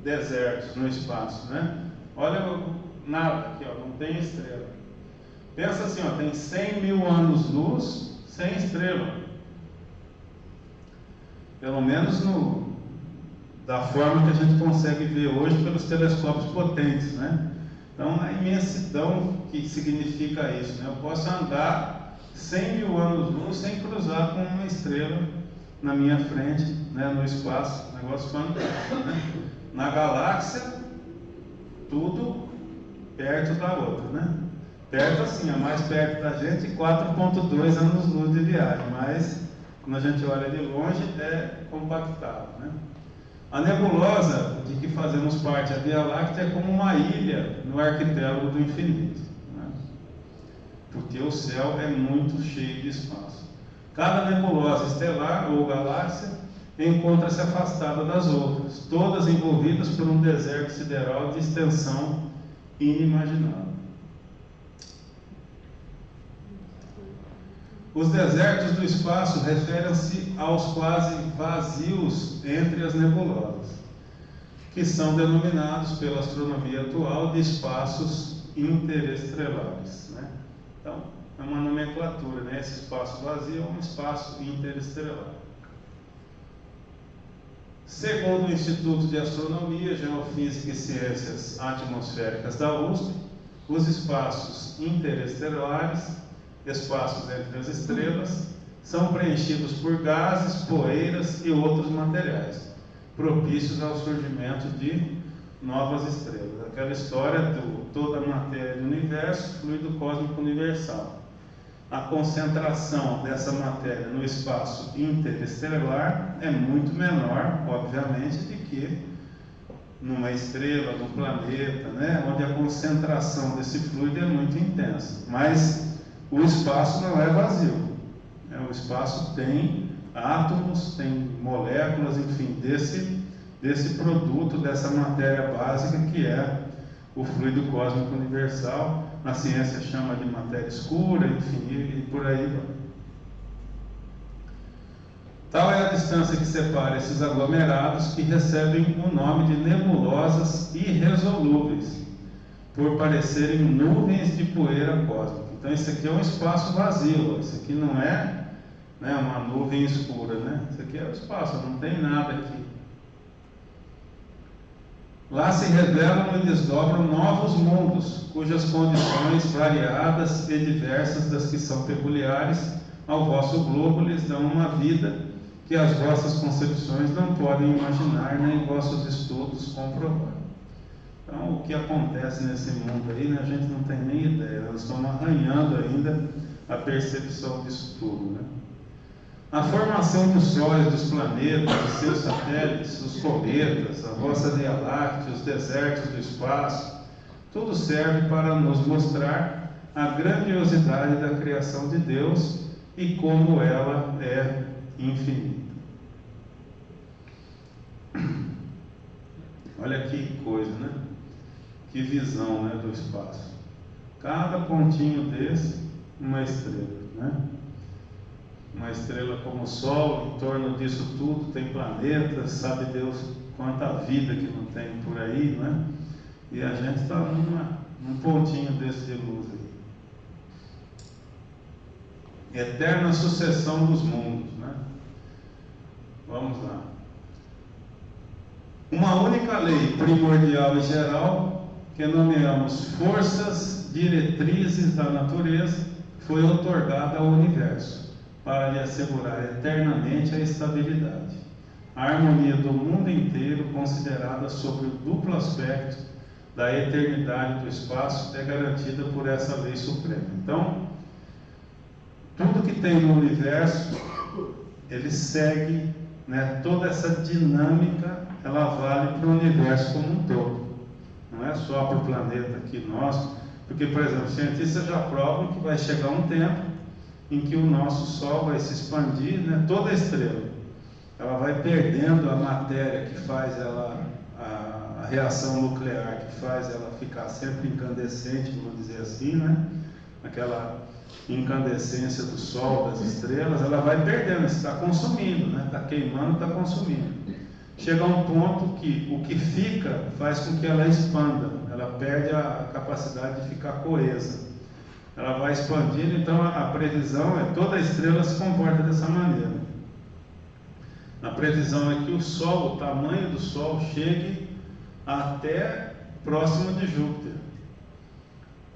desertos no espaço, né? Olha, nada aqui, ó, não tem estrela. Pensa assim, ó, tem 100 mil anos-luz sem estrela. Pelo menos da forma que a gente consegue ver hoje pelos telescópios potentes, né? Então, a imensidão que significa isso, né? Eu posso andar 100 mil anos-luz sem cruzar com uma estrela na minha frente, né? No espaço, negócio fantástico, né? Na galáxia, tudo perto da outra, né? Perto assim, a mais perto da gente, 4,2 anos-luz de viagem, mas quando a gente olha de longe, é compactado, né? A nebulosa de que fazemos parte, a Via Láctea, é como uma ilha no arquipélago do infinito, né? Porque o céu é muito cheio de espaço. Cada nebulosa estelar ou galáxia encontra-se afastada das outras, todas envolvidas por um deserto sideral de extensão inimaginável. Os desertos do espaço referem-se aos quase vazios entre as nebulosas, que são denominados pela astronomia atual de espaços interestelares, né? Então, é uma nomenclatura, né? Esse espaço vazio é um espaço interestelar. Segundo o Instituto de Astronomia, Geofísica e Ciências Atmosféricas da USP, os espaços interestelares, espaços entre as estrelas, são preenchidos por gases, poeiras e outros materiais, propícios ao surgimento de novas estrelas. Aquela história de toda a matéria do universo, fluido cósmico universal. A concentração dessa matéria no espaço interestelar é muito menor, obviamente, do que numa estrela, num planeta, né, onde a concentração desse fluido é muito intensa. Mas o espaço não é vazio, né? O espaço tem átomos, tem moléculas, enfim, desse produto, dessa matéria básica que é o fluido cósmico universal. A ciência chama de matéria escura, enfim, e por aí vai. Tal é a distância que separa esses aglomerados, que recebem o nome de nebulosas irresolúveis, por parecerem nuvens de poeira cósmica. Então, esse aqui é um espaço vazio, isso aqui não é, né, uma nuvem escura, né? Isso aqui é o espaço, não tem nada aqui. Lá se revelam e desdobram novos mundos, cujas condições variadas e diversas das que são peculiares ao vosso globo lhes dão uma vida que as vossas concepções não podem imaginar, nem vossos estudos comprovar. Então, o que acontece nesse mundo aí, né, a gente não tem nem ideia, nós estamos arranhando ainda a percepção disso tudo, né? A formação dos sóis, dos planetas, dos seus satélites, os cometas, a vossa Via Láctea, os desertos do espaço, tudo serve para nos mostrar a grandiosidade da criação de Deus e como ela é infinita. Olha que coisa, né? Que visão, né, do espaço. Cada pontinho desse, uma estrela, né? Uma estrela como o Sol, em torno disso tudo tem planetas, sabe Deus quanta vida que não tem por aí, né? E a gente está num pontinho desse de luz aí. Eterna sucessão dos mundos, né? Vamos lá. Uma única lei primordial e geral, que nomeamos forças diretrizes da natureza, foi otorgada ao universo, para lhe assegurar eternamente a estabilidade, a harmonia do mundo inteiro, considerada sob o duplo aspecto da eternidade do espaço é garantida por essa lei suprema. Então, tudo que tem no universo, ele segue, né, toda essa dinâmica, ela vale para o universo como um todo. Não é só para o planeta aqui nosso, porque, por exemplo, cientistas já provam que vai chegar um tempo em que o nosso Sol vai se expandir, né, toda a estrela, ela vai perdendo a matéria que faz ela, a reação nuclear que faz ela ficar sempre incandescente, vamos dizer assim, né, aquela incandescência do Sol, das estrelas, ela vai perdendo, está consumindo, né, está queimando, está consumindo. Chega a um ponto que o que fica faz com que ela expanda, ela perde a capacidade de ficar coesa, ela vai expandindo. Então a previsão é, toda estrela se comporta dessa maneira. A previsão é que o Sol, o tamanho do Sol, chegue até próximo de Júpiter,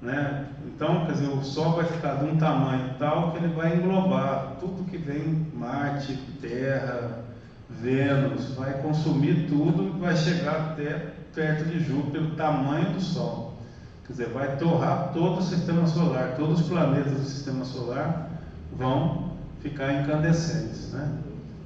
né? Então, quer dizer, o Sol vai ficar de um tamanho tal que ele vai englobar tudo que vem, Marte, Terra, Vênus, vai consumir tudo e vai chegar até perto de Júpiter, o tamanho do Sol. Quer dizer, vai torrar todo o sistema solar, todos os planetas do sistema solar vão ficar incandescentes, né?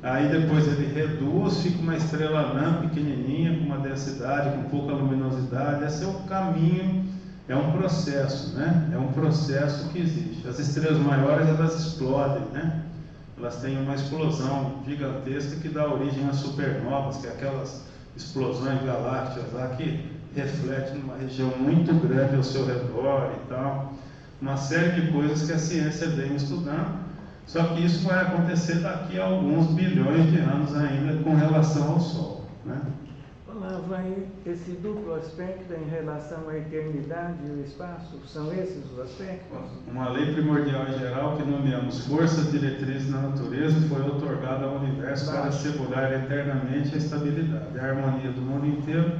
Aí depois ele reduz, fica uma estrela anã pequenininha, com uma densidade, com pouca luminosidade. Esse é o caminho, é um processo, né? É um processo que existe. As estrelas maiores, elas explodem, né? Elas têm uma explosão gigantesca que dá origem a supernovas, que é aquelas explosões galácticas lá que refletem numa região muito grande ao seu redor e tal. Uma série de coisas que a ciência vem estudando, só que isso vai acontecer daqui a alguns bilhões de anos ainda com relação ao Sol, né? Lá vai esse duplo aspecto em relação à eternidade e o espaço. São esses os aspectos? Uma lei primordial e geral que nomeamos forças diretrizes na natureza foi otorgada ao universo para assegurar eternamente a estabilidade, a harmonia do mundo inteiro,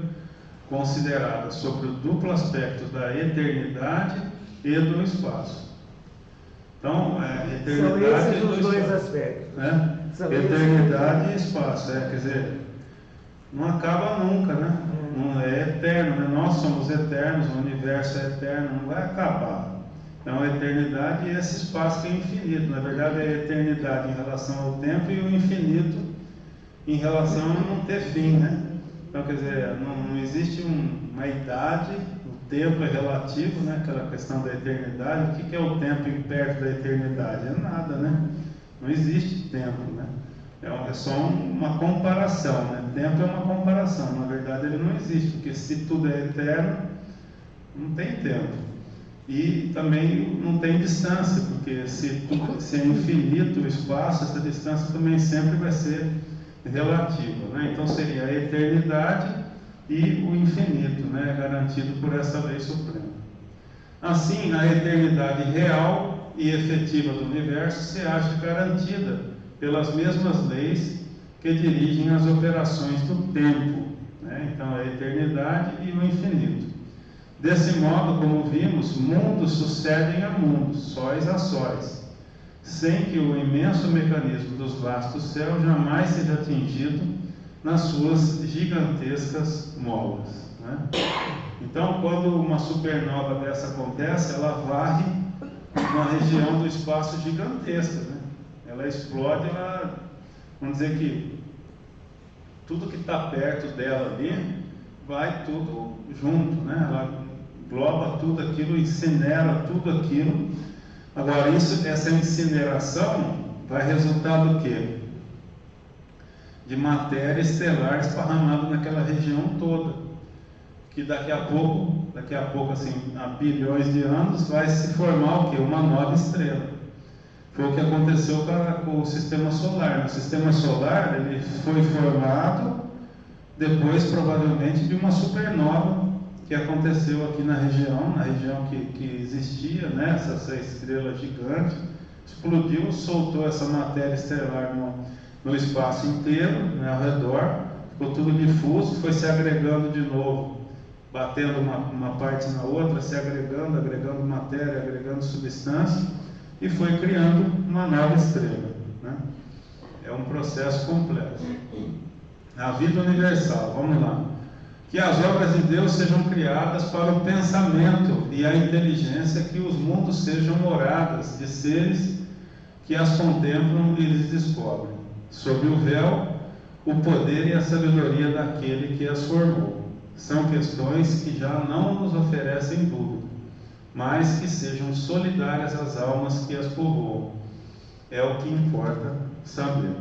considerada sobre o duplo aspecto da eternidade e do espaço. Então, eternidade são esses os dois espaço, aspectos. né? Eternidade e espaço, quer dizer, não acaba nunca, né? Não é eterno, né? Nós somos eternos, o universo é eterno, não vai acabar. Então, a eternidade e esse espaço que é infinito. Na verdade, é a eternidade em relação ao tempo e o infinito em relação a não ter fim, né? Então, quer dizer, não existe uma idade, o tempo é relativo, né? Aquela questão da eternidade. O que é o tempo perto da eternidade? É nada, né? Não existe tempo, né? É só uma comparação, né? Tempo é uma comparação, na verdade ele não existe, porque se tudo é eterno, não tem tempo. E também não tem distância, porque se é infinito o espaço, essa distância também sempre vai ser relativa, né? Então seria a eternidade e o infinito, né? Garantido por essa lei suprema. Assim, a eternidade real e efetiva do universo se acha garantida pelas mesmas leis que dirigem as operações do tempo, né? Então, a eternidade e o infinito. Desse modo, como vimos, mundos sucedem a mundos, sóis a sóis, sem que o imenso mecanismo dos vastos céus jamais seja atingido nas suas gigantescas molas, né? Então, quando uma supernova dessa acontece, ela varre uma região do espaço gigantesca, né? Ela explode, vamos dizer que tudo que está perto dela ali vai tudo junto, né? Ela engloba tudo aquilo, incinera tudo aquilo. Agora, essa incineração vai resultar do quê? De matéria estelar esparramada naquela região toda, que daqui a pouco, assim, há bilhões de anos, vai se formar o quê? Uma nova estrela. Foi o que aconteceu com o sistema solar. O sistema solar ele foi formado depois, provavelmente, de uma supernova que aconteceu aqui na região que existia, né? Essa estrela gigante explodiu, soltou essa matéria estelar no espaço inteiro, né, ao redor, ficou tudo difuso, foi se agregando de novo, batendo uma parte na outra, se agregando matéria, agregando substância, e foi criando uma nova estrela, né? É um processo complexo. A vida universal, vamos lá. Que as obras de Deus sejam criadas para o pensamento e a inteligência, que os mundos sejam moradas de seres que as contemplam e lhes descobrem, sob o véu, o poder e a sabedoria daquele que as formou. São questões que já não nos oferecem dúvida, mas que sejam solidárias às almas que as povoam. É o que importa saber.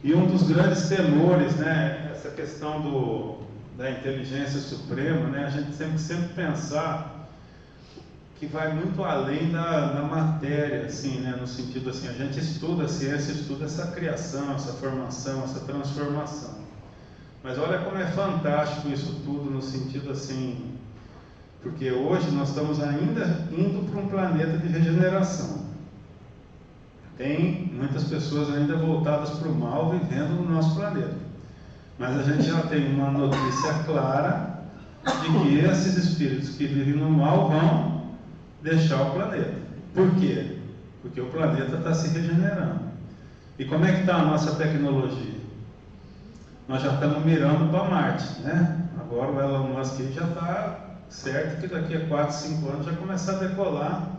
E um dos grandes temores, né, essa questão da inteligência suprema, né, a gente sempre pensar que vai muito além da matéria, assim, né, no sentido assim, a gente estuda a ciência, estuda essa criação, essa formação, essa transformação. Mas olha como é fantástico isso tudo no sentido assim, porque hoje nós estamos ainda indo para um planeta de regeneração. Tem muitas pessoas ainda voltadas para o mal vivendo no nosso planeta. Mas a gente já tem uma notícia clara de que esses espíritos que vivem no mal vão deixar o planeta. Por quê? Porque o planeta está se regenerando. E como é que está a nossa tecnologia? Nós já estamos mirando para Marte, né? Agora o Elon Musk já está certo que daqui a 4, 5 anos já começar a decolar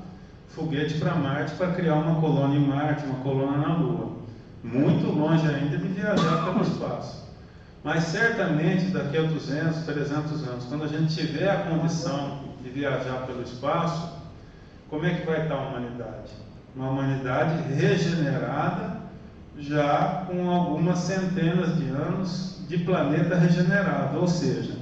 foguete para Marte para criar uma colônia em Marte, uma colônia na Lua. Muito longe ainda de viajar pelo espaço. Mas certamente daqui a 200, 300 anos, quando a gente tiver a condição de viajar pelo espaço, como é que vai estar a humanidade? Uma humanidade regenerada, já com algumas centenas de anos de planeta regenerado, ou seja,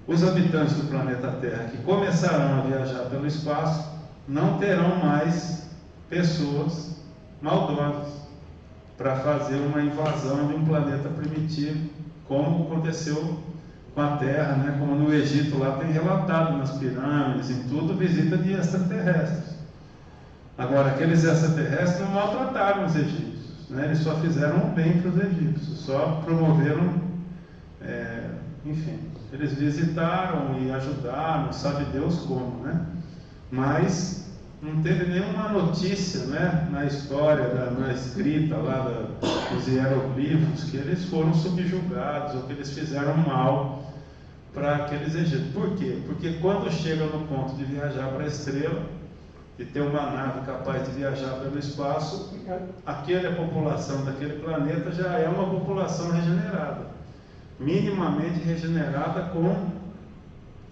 os habitantes do planeta Terra que começarão a viajar pelo espaço não terão mais pessoas maldosas para fazer uma invasão de um planeta primitivo, como aconteceu com a Terra, né? Como no Egito lá tem relatado nas pirâmides, em tudo, visita de extraterrestres. Agora, aqueles extraterrestres não maltrataram os egípcios, né? Eles só fizeram o bem para os egípcios, só promoveram, enfim, eles visitaram e ajudaram, sabe Deus como, né? Mas não teve nenhuma notícia, né, na história, na escrita lá dos hieroglifos, que eles foram subjugados ou que eles fizeram mal para aqueles egípcios. Por quê? Porque quando chega no ponto de viajar para a estrela e ter uma nave capaz de viajar pelo espaço, a população daquele planeta já é uma população regenerada, minimamente regenerada,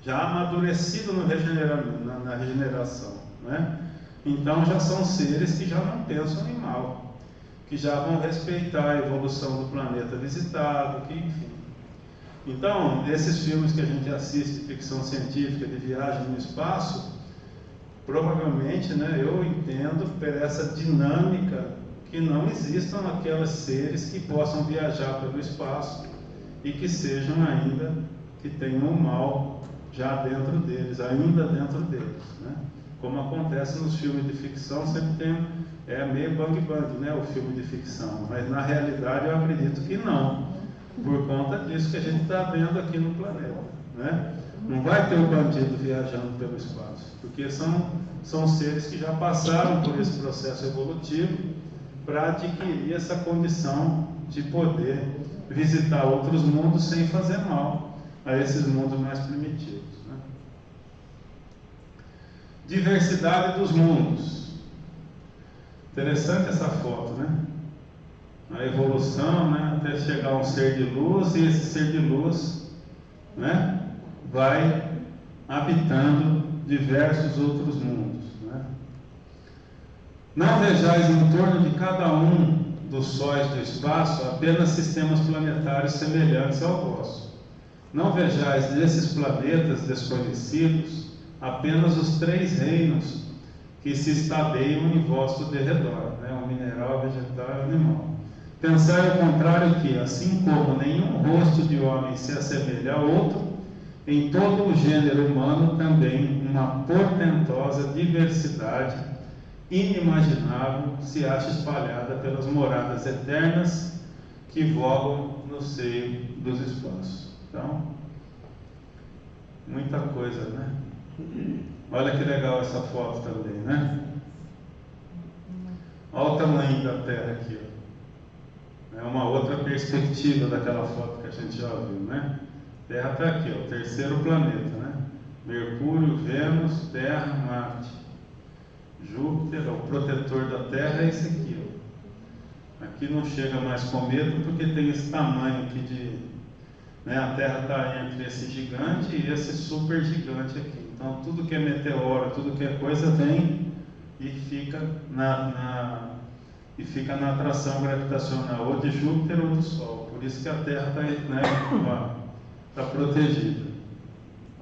já amadurecido na regeneração, né? Então já são seres que já não pensam em mal, que já vão respeitar a evolução do planeta visitado, que enfim. Então, esses filmes que a gente assiste de ficção científica, de viagem no espaço, provavelmente, né, eu entendo por essa dinâmica que não existam aqueles seres que possam viajar pelo espaço e que sejam ainda, que tenham o mal já dentro deles, ainda dentro deles, né? Como acontece nos filmes de ficção, sempre tem, meio bang-bang, né, o filme de ficção, mas na realidade eu acredito que não, por conta disso que a gente está vendo aqui no planeta, né? Não vai ter o bandido viajando pelo espaço, porque são seres que já passaram por esse processo evolutivo para adquirir essa condição de poder visitar outros mundos sem fazer mal a esses mundos mais primitivos, né? Diversidade dos mundos. Interessante essa foto, né? A evolução, né? Até chegar a um ser de luz, e esse ser de luz, né, vai habitando diversos outros mundos, né? Não vejais em torno de cada um dos sóis do espaço apenas sistemas planetários semelhantes ao vosso. Não vejais nesses planetas desconhecidos apenas os 3 reinos que se estadeiam em vosso derredor, né? O mineral, o vegetal e o animal. Pensai ao contrário que, assim como nenhum rosto de homem se assemelha a outro, em todo o gênero humano também uma portentosa diversidade inimaginável se acha espalhada pelas moradas eternas que vogam no seio dos espaços. Então, muita coisa, né? Olha que legal essa foto também, né? Olha o tamanho da Terra aqui, ó. É uma outra perspectiva daquela foto que a gente já viu, né? Terra está aqui, ó, o terceiro planeta, né? Mercúrio, Vênus, Terra, Marte. Júpiter, o protetor da Terra é esse aqui, ó. Aqui não chega mais cometa porque tem esse tamanho aqui de... Né, a Terra está entre esse gigante e esse super gigante aqui. Então tudo que é meteoro, tudo que é coisa vem e fica na atração gravitacional ou de Júpiter ou do Sol. Por isso que a Terra está, né, tá protegida.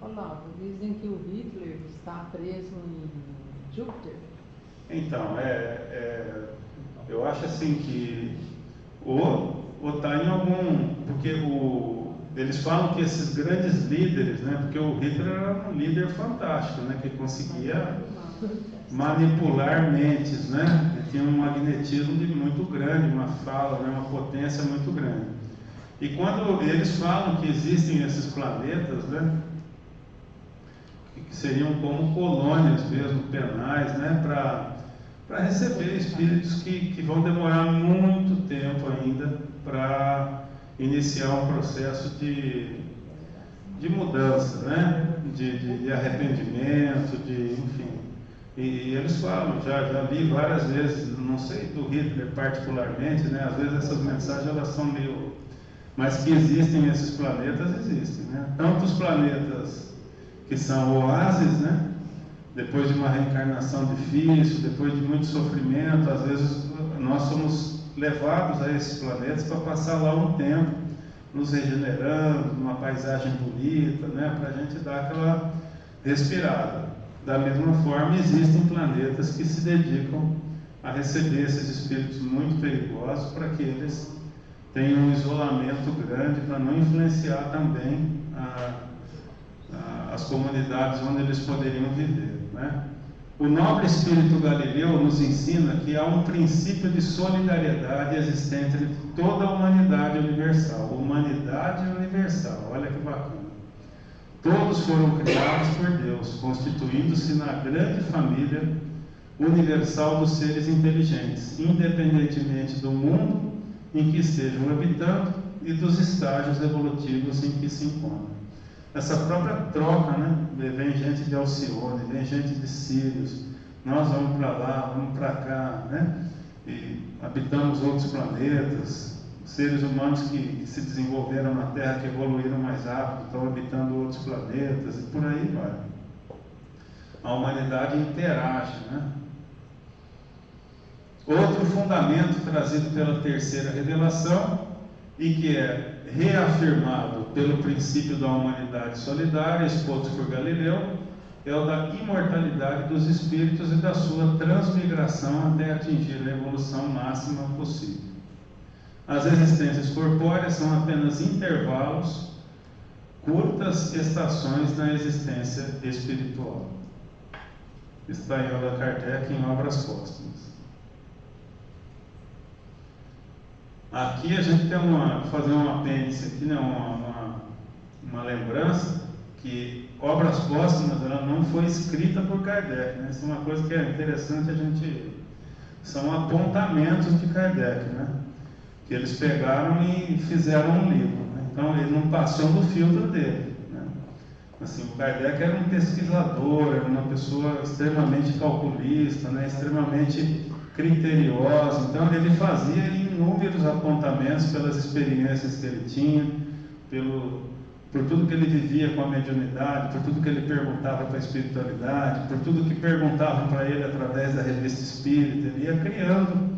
Olavo, dizem que o Hitler está preso em Júpiter. Então, eu acho assim que ou está em algum... Porque eles falam que esses grandes líderes, né, porque o Hitler era um líder fantástico, né, que conseguia manipular mentes, né, ele tinha um magnetismo muito grande, uma fala, né, uma potência muito grande. E quando eles falam que existem esses planetas, né, que seriam como colônias mesmo, penais, né, para receber espíritos que vão demorar muito tempo ainda para iniciar um processo de mudança, né, de arrependimento, enfim. E eles falam, já vi várias vezes, não sei do Hitler particularmente, né, às vezes essas mensagens elas são meio... Mas que existem esses planetas, existem, né? Tanto os planetas que são oásis, né? Depois de uma reencarnação difícil, depois de muito sofrimento, às vezes nós somos levados a esses planetas para passar lá um tempo, nos regenerando, numa paisagem bonita, né? Para a gente dar aquela respirada. Da mesma forma, existem planetas que se dedicam a receber esses espíritos muito perigosos para que eles tenham um isolamento grande para não influenciar também as comunidades onde eles poderiam viver, né? O nobre espírito Galileu nos ensina que há um princípio de solidariedade existente entre toda a humanidade universal. Humanidade universal, olha que bacana. Todos foram criados por Deus, constituindo-se na grande família universal dos seres inteligentes, independentemente do mundo em que estejam habitando e dos estágios evolutivos em que se encontram. Essa própria troca, né? Vem gente de Alcione, vem gente de Sírios, nós vamos para lá, vamos para cá, né? E habitamos outros planetas, seres humanos que se desenvolveram na Terra, que evoluíram mais rápido, estão habitando outros planetas, e por aí vai. A humanidade interage, né? Outro fundamento trazido pela terceira revelação, e que é reafirmado pelo princípio da humanidade solidária, exposto por Galileu, é o da imortalidade dos espíritos e da sua transmigração até atingir a evolução máxima possível. As existências corpóreas são apenas intervalos, curtas estações na existência espiritual. Está em Allan Kardec em Obras Póstumas. Aqui a gente tem fazer um apêndice aqui, né, uma lembrança que Obras Póstumas ela não foi escrita por Kardec, né? Isso é uma coisa que é interessante são apontamentos de Kardec, né? Que eles pegaram e fizeram um livro, né? Então ele não passou no filtro dele, né? Assim, o Kardec era um pesquisador, era uma pessoa extremamente calculista, né? Extremamente criteriosa, então ele fazia inúmeros apontamentos pelas experiências que ele tinha, por tudo que ele vivia com a mediunidade, por tudo que ele perguntava para a espiritualidade, por tudo que perguntavam para ele através da revista espírita, ele ia criando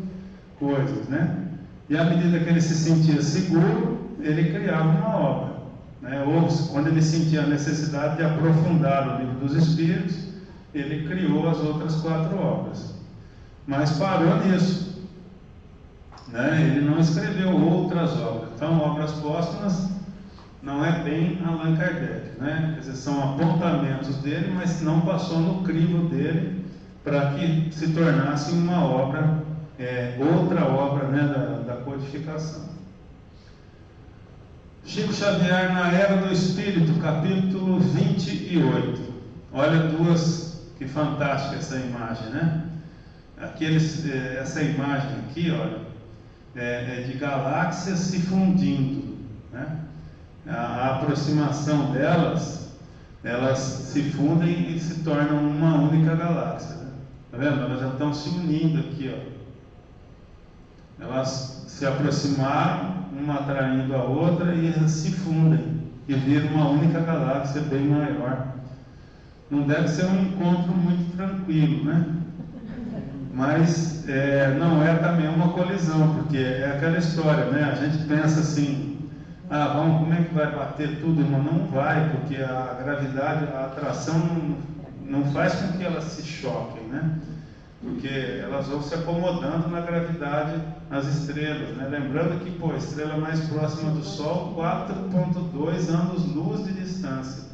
coisas, né? E à medida que ele se sentia seguro, ele criava uma obra, né? Ou quando ele sentia a necessidade de aprofundar o livro dos Espíritos, ele criou as outras 4 obras. Mas parou nisso, né? Ele não escreveu outras obras. Então, Obras Póstumas não é bem Allan Kardec, né? Quer dizer, são apontamentos dele, mas não passou no crivo dele para que se tornasse uma obra, outra obra, né, da codificação. Chico Xavier na Era do Espírito, capítulo 28. Olha que fantástica essa imagem, né? Essa imagem aqui, olha, é de galáxias se fundindo, né? a aproximação delas, elas se fundem e se tornam uma única galáxia. Né? Tá vendo? Elas já estão se unindo aqui, ó. Elas se aproximaram, uma atraindo a outra, e se fundem e viram uma única galáxia bem maior. Não deve ser um encontro muito tranquilo, né? Mas não é também uma colisão, porque é aquela história, né? A gente pensa assim, como é que vai bater tudo? Não vai, porque a gravidade, a atração não faz com que elas se choquem, né? Porque elas vão se acomodando na gravidade, as estrelas, né? Lembrando que, a estrela mais próxima do Sol, 4,2 anos-luz de distância.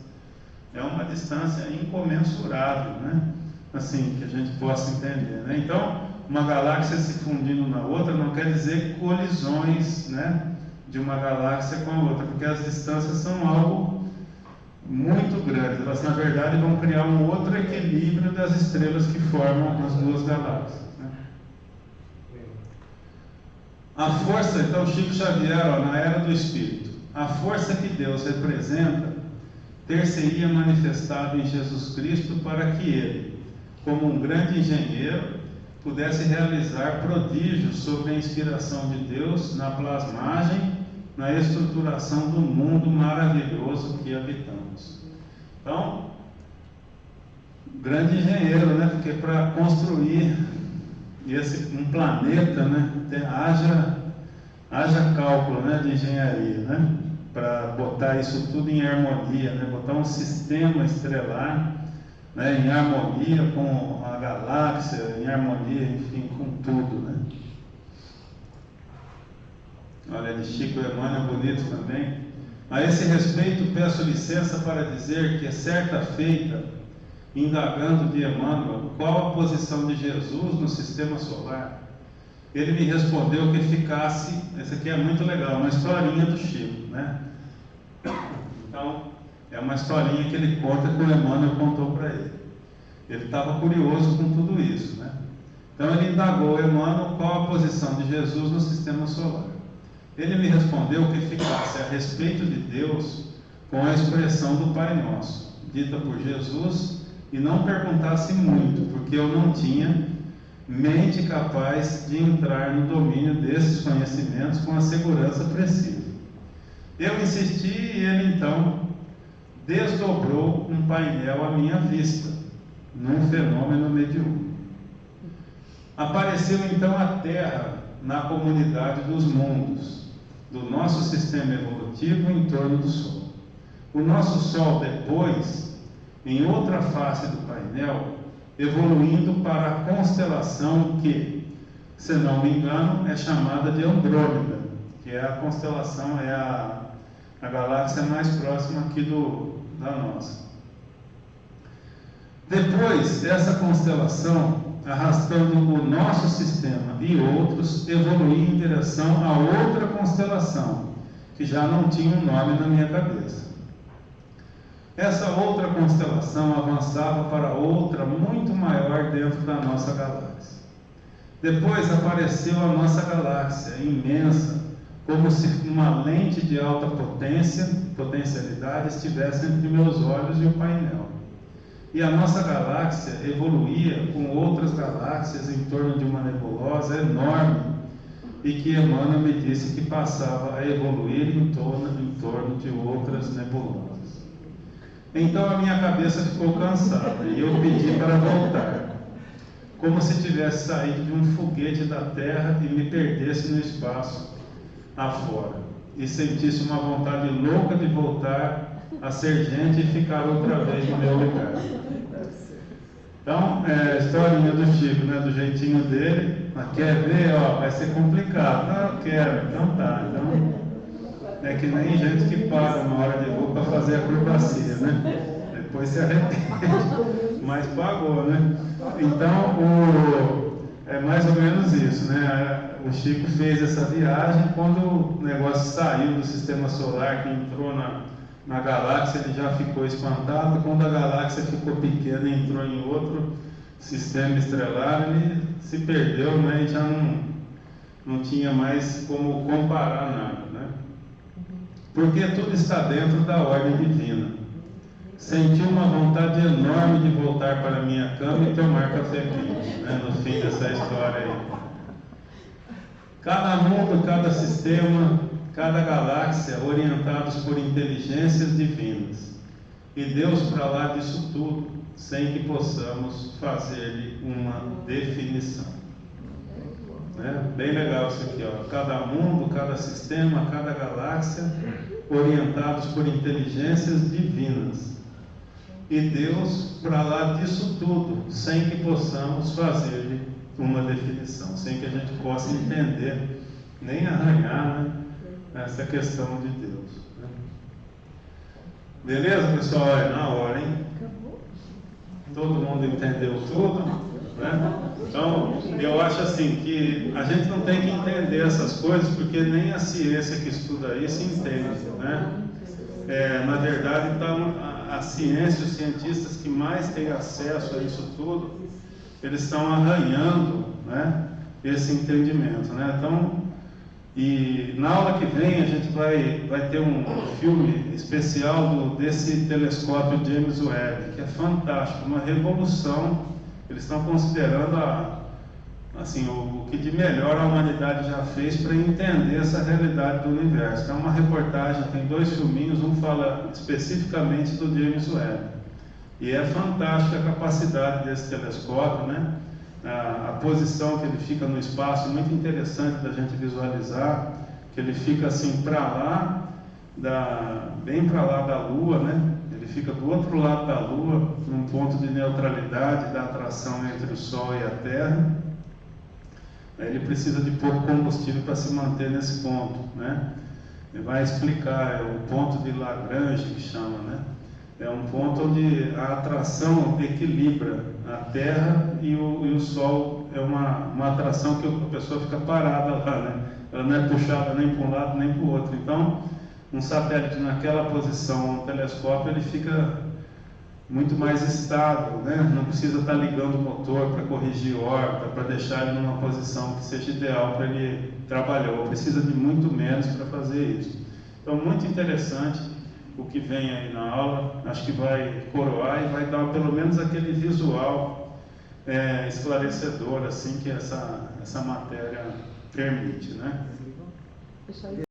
É uma distância incomensurável, né? Assim, que a gente possa entender, né? Então, uma galáxia se fundindo na outra não quer dizer colisões, né, de uma galáxia com a outra, porque as distâncias são algo muito grande. Elas, na verdade, vão criar um outro equilíbrio das estrelas que formam as duas galáxias, né? A força, então, Chico Xavier, na Era do Espírito, a força que Deus representa ter-se-ia manifestado em Jesus Cristo para que ele, como um grande engenheiro, pudesse realizar prodígios sobre a inspiração de Deus na plasmagem, na estruturação do mundo maravilhoso que habitamos. Então, grande engenheiro, né? Porque para construir um planeta, né, haja cálculo, né, de engenharia, né? Para botar isso tudo em harmonia, né? Botar um sistema estelar, né, em harmonia com a galáxia, em harmonia, enfim, com tudo, né? Olha, de Chico Emmanuel, bonito também. A esse respeito, peço licença para dizer que, certa feita, indagando de Emmanuel qual a posição de Jesus no sistema solar, ele me respondeu que ficasse, essa aqui é muito legal, uma historinha do Chico, né? Então, é uma historinha que ele conta que o Emmanuel contou para ele. Ele estava curioso com tudo isso, né? Então ele indagou Emmanuel qual a posição de Jesus no sistema solar. Ele me respondeu que ficasse a respeito de Deus com a expressão do Pai Nosso, dita por Jesus, e não perguntasse muito, porque eu não tinha mente capaz de entrar no domínio desses conhecimentos com a segurança precisa. Eu insisti e ele então desdobrou um painel à minha vista, num fenômeno mediúnico. Apareceu então a Terra na comunidade dos mundos, do nosso sistema evolutivo em torno do Sol. O nosso Sol depois, em outra face do painel, evoluindo para a constelação que, se não me engano, é chamada de Andrômeda, que é a constelação, é a galáxia mais próxima aqui da nossa. Depois, essa constelação, arrastando o nosso sistema e outros, evoluía em direção a outra constelação, que já não tinha um nome na minha cabeça. Essa outra constelação avançava para outra muito maior dentro da nossa galáxia. Depois apareceu a nossa galáxia, imensa, como se uma lente de alta potencialidade estivesse entre meus olhos e o painel. E a nossa galáxia evoluía com outras galáxias em torno de uma nebulosa enorme, e que Emmanuel me disse que passava a evoluir em torno de outras nebulosas. Então a minha cabeça ficou cansada e eu pedi para voltar, como se tivesse saído de um foguete da Terra e me perdesse no espaço afora, e sentisse uma vontade louca de voltar a ser gente e ficar outra vez no meu lugar. Então, a historinha do Chico, né, do jeitinho dele. Mas quer ver? Vai ser complicado. Não, eu quero. Então tá. Então, é que nem gente que para uma hora de voo para fazer a acrobacia, né? Depois se arrepende, mas pagou, né? Então, é mais ou menos isso, né? O Chico fez essa viagem. Quando o negócio saiu do sistema solar, que entrou na galáxia, ele já ficou espantado. Quando a galáxia ficou pequena e entrou em outro sistema estelar, ele se perdeu, né? E já não tinha mais como comparar nada, né? porque tudo está dentro da ordem divina. Senti uma vontade enorme de voltar para a minha cama e tomar café quente, né, no fim dessa história aí. Cada mundo, cada sistema, cada galáxia orientados por inteligências divinas. E Deus para lá disso tudo, sem que possamos fazer-lhe uma definição. Né? Bem legal isso aqui, ó. Cada mundo, cada sistema, cada galáxia, orientados por inteligências divinas. E Deus para lá disso tudo, sem que possamos fazer-lhe uma definição, sem que a gente possa entender, nem arranhar, né, essa questão de Deus. Né? Beleza, pessoal? É na hora, hein? Todo mundo entendeu tudo? Né? Então, eu acho assim que a gente não tem que entender essas coisas, porque nem a ciência que estuda isso entende. Né? Na verdade, então, a ciência, os cientistas que mais têm acesso a isso tudo, eles estão arranhando, né, esse entendimento. Né? Então, e na aula que vem a gente vai ter um filme especial desse telescópio James Webb, que é fantástico, uma revolução. Eles estão considerando assim, o que de melhor a humanidade já fez para entender essa realidade do universo. É uma reportagem, tem 2 filminhos, um fala especificamente do James Webb. E é fantástica a capacidade desse telescópio, né? A posição que ele fica no espaço, muito interessante da gente visualizar, que ele fica assim para lá, bem para lá da Lua, né? Ele fica do outro lado da Lua, num ponto de neutralidade da atração entre o Sol e a Terra. Ele precisa de pouco combustível para se manter nesse ponto, né? Ele vai explicar, é o ponto de Lagrange que chama, né? É um ponto onde a atração equilibra a Terra e o Sol. É uma atração que a pessoa fica parada lá, né? Ela não é puxada nem para um lado nem para o outro. Então, um satélite naquela posição, um telescópio, ele fica muito mais estável, né? Não precisa estar ligando o motor para corrigir órbita, para deixar ele numa posição que seja ideal para ele trabalhar. Ou precisa de muito menos para fazer isso. Então, muito interessante o que vem aí na aula. Acho que vai coroar e vai dar pelo menos aquele visual esclarecedor, assim, que essa matéria permite, né?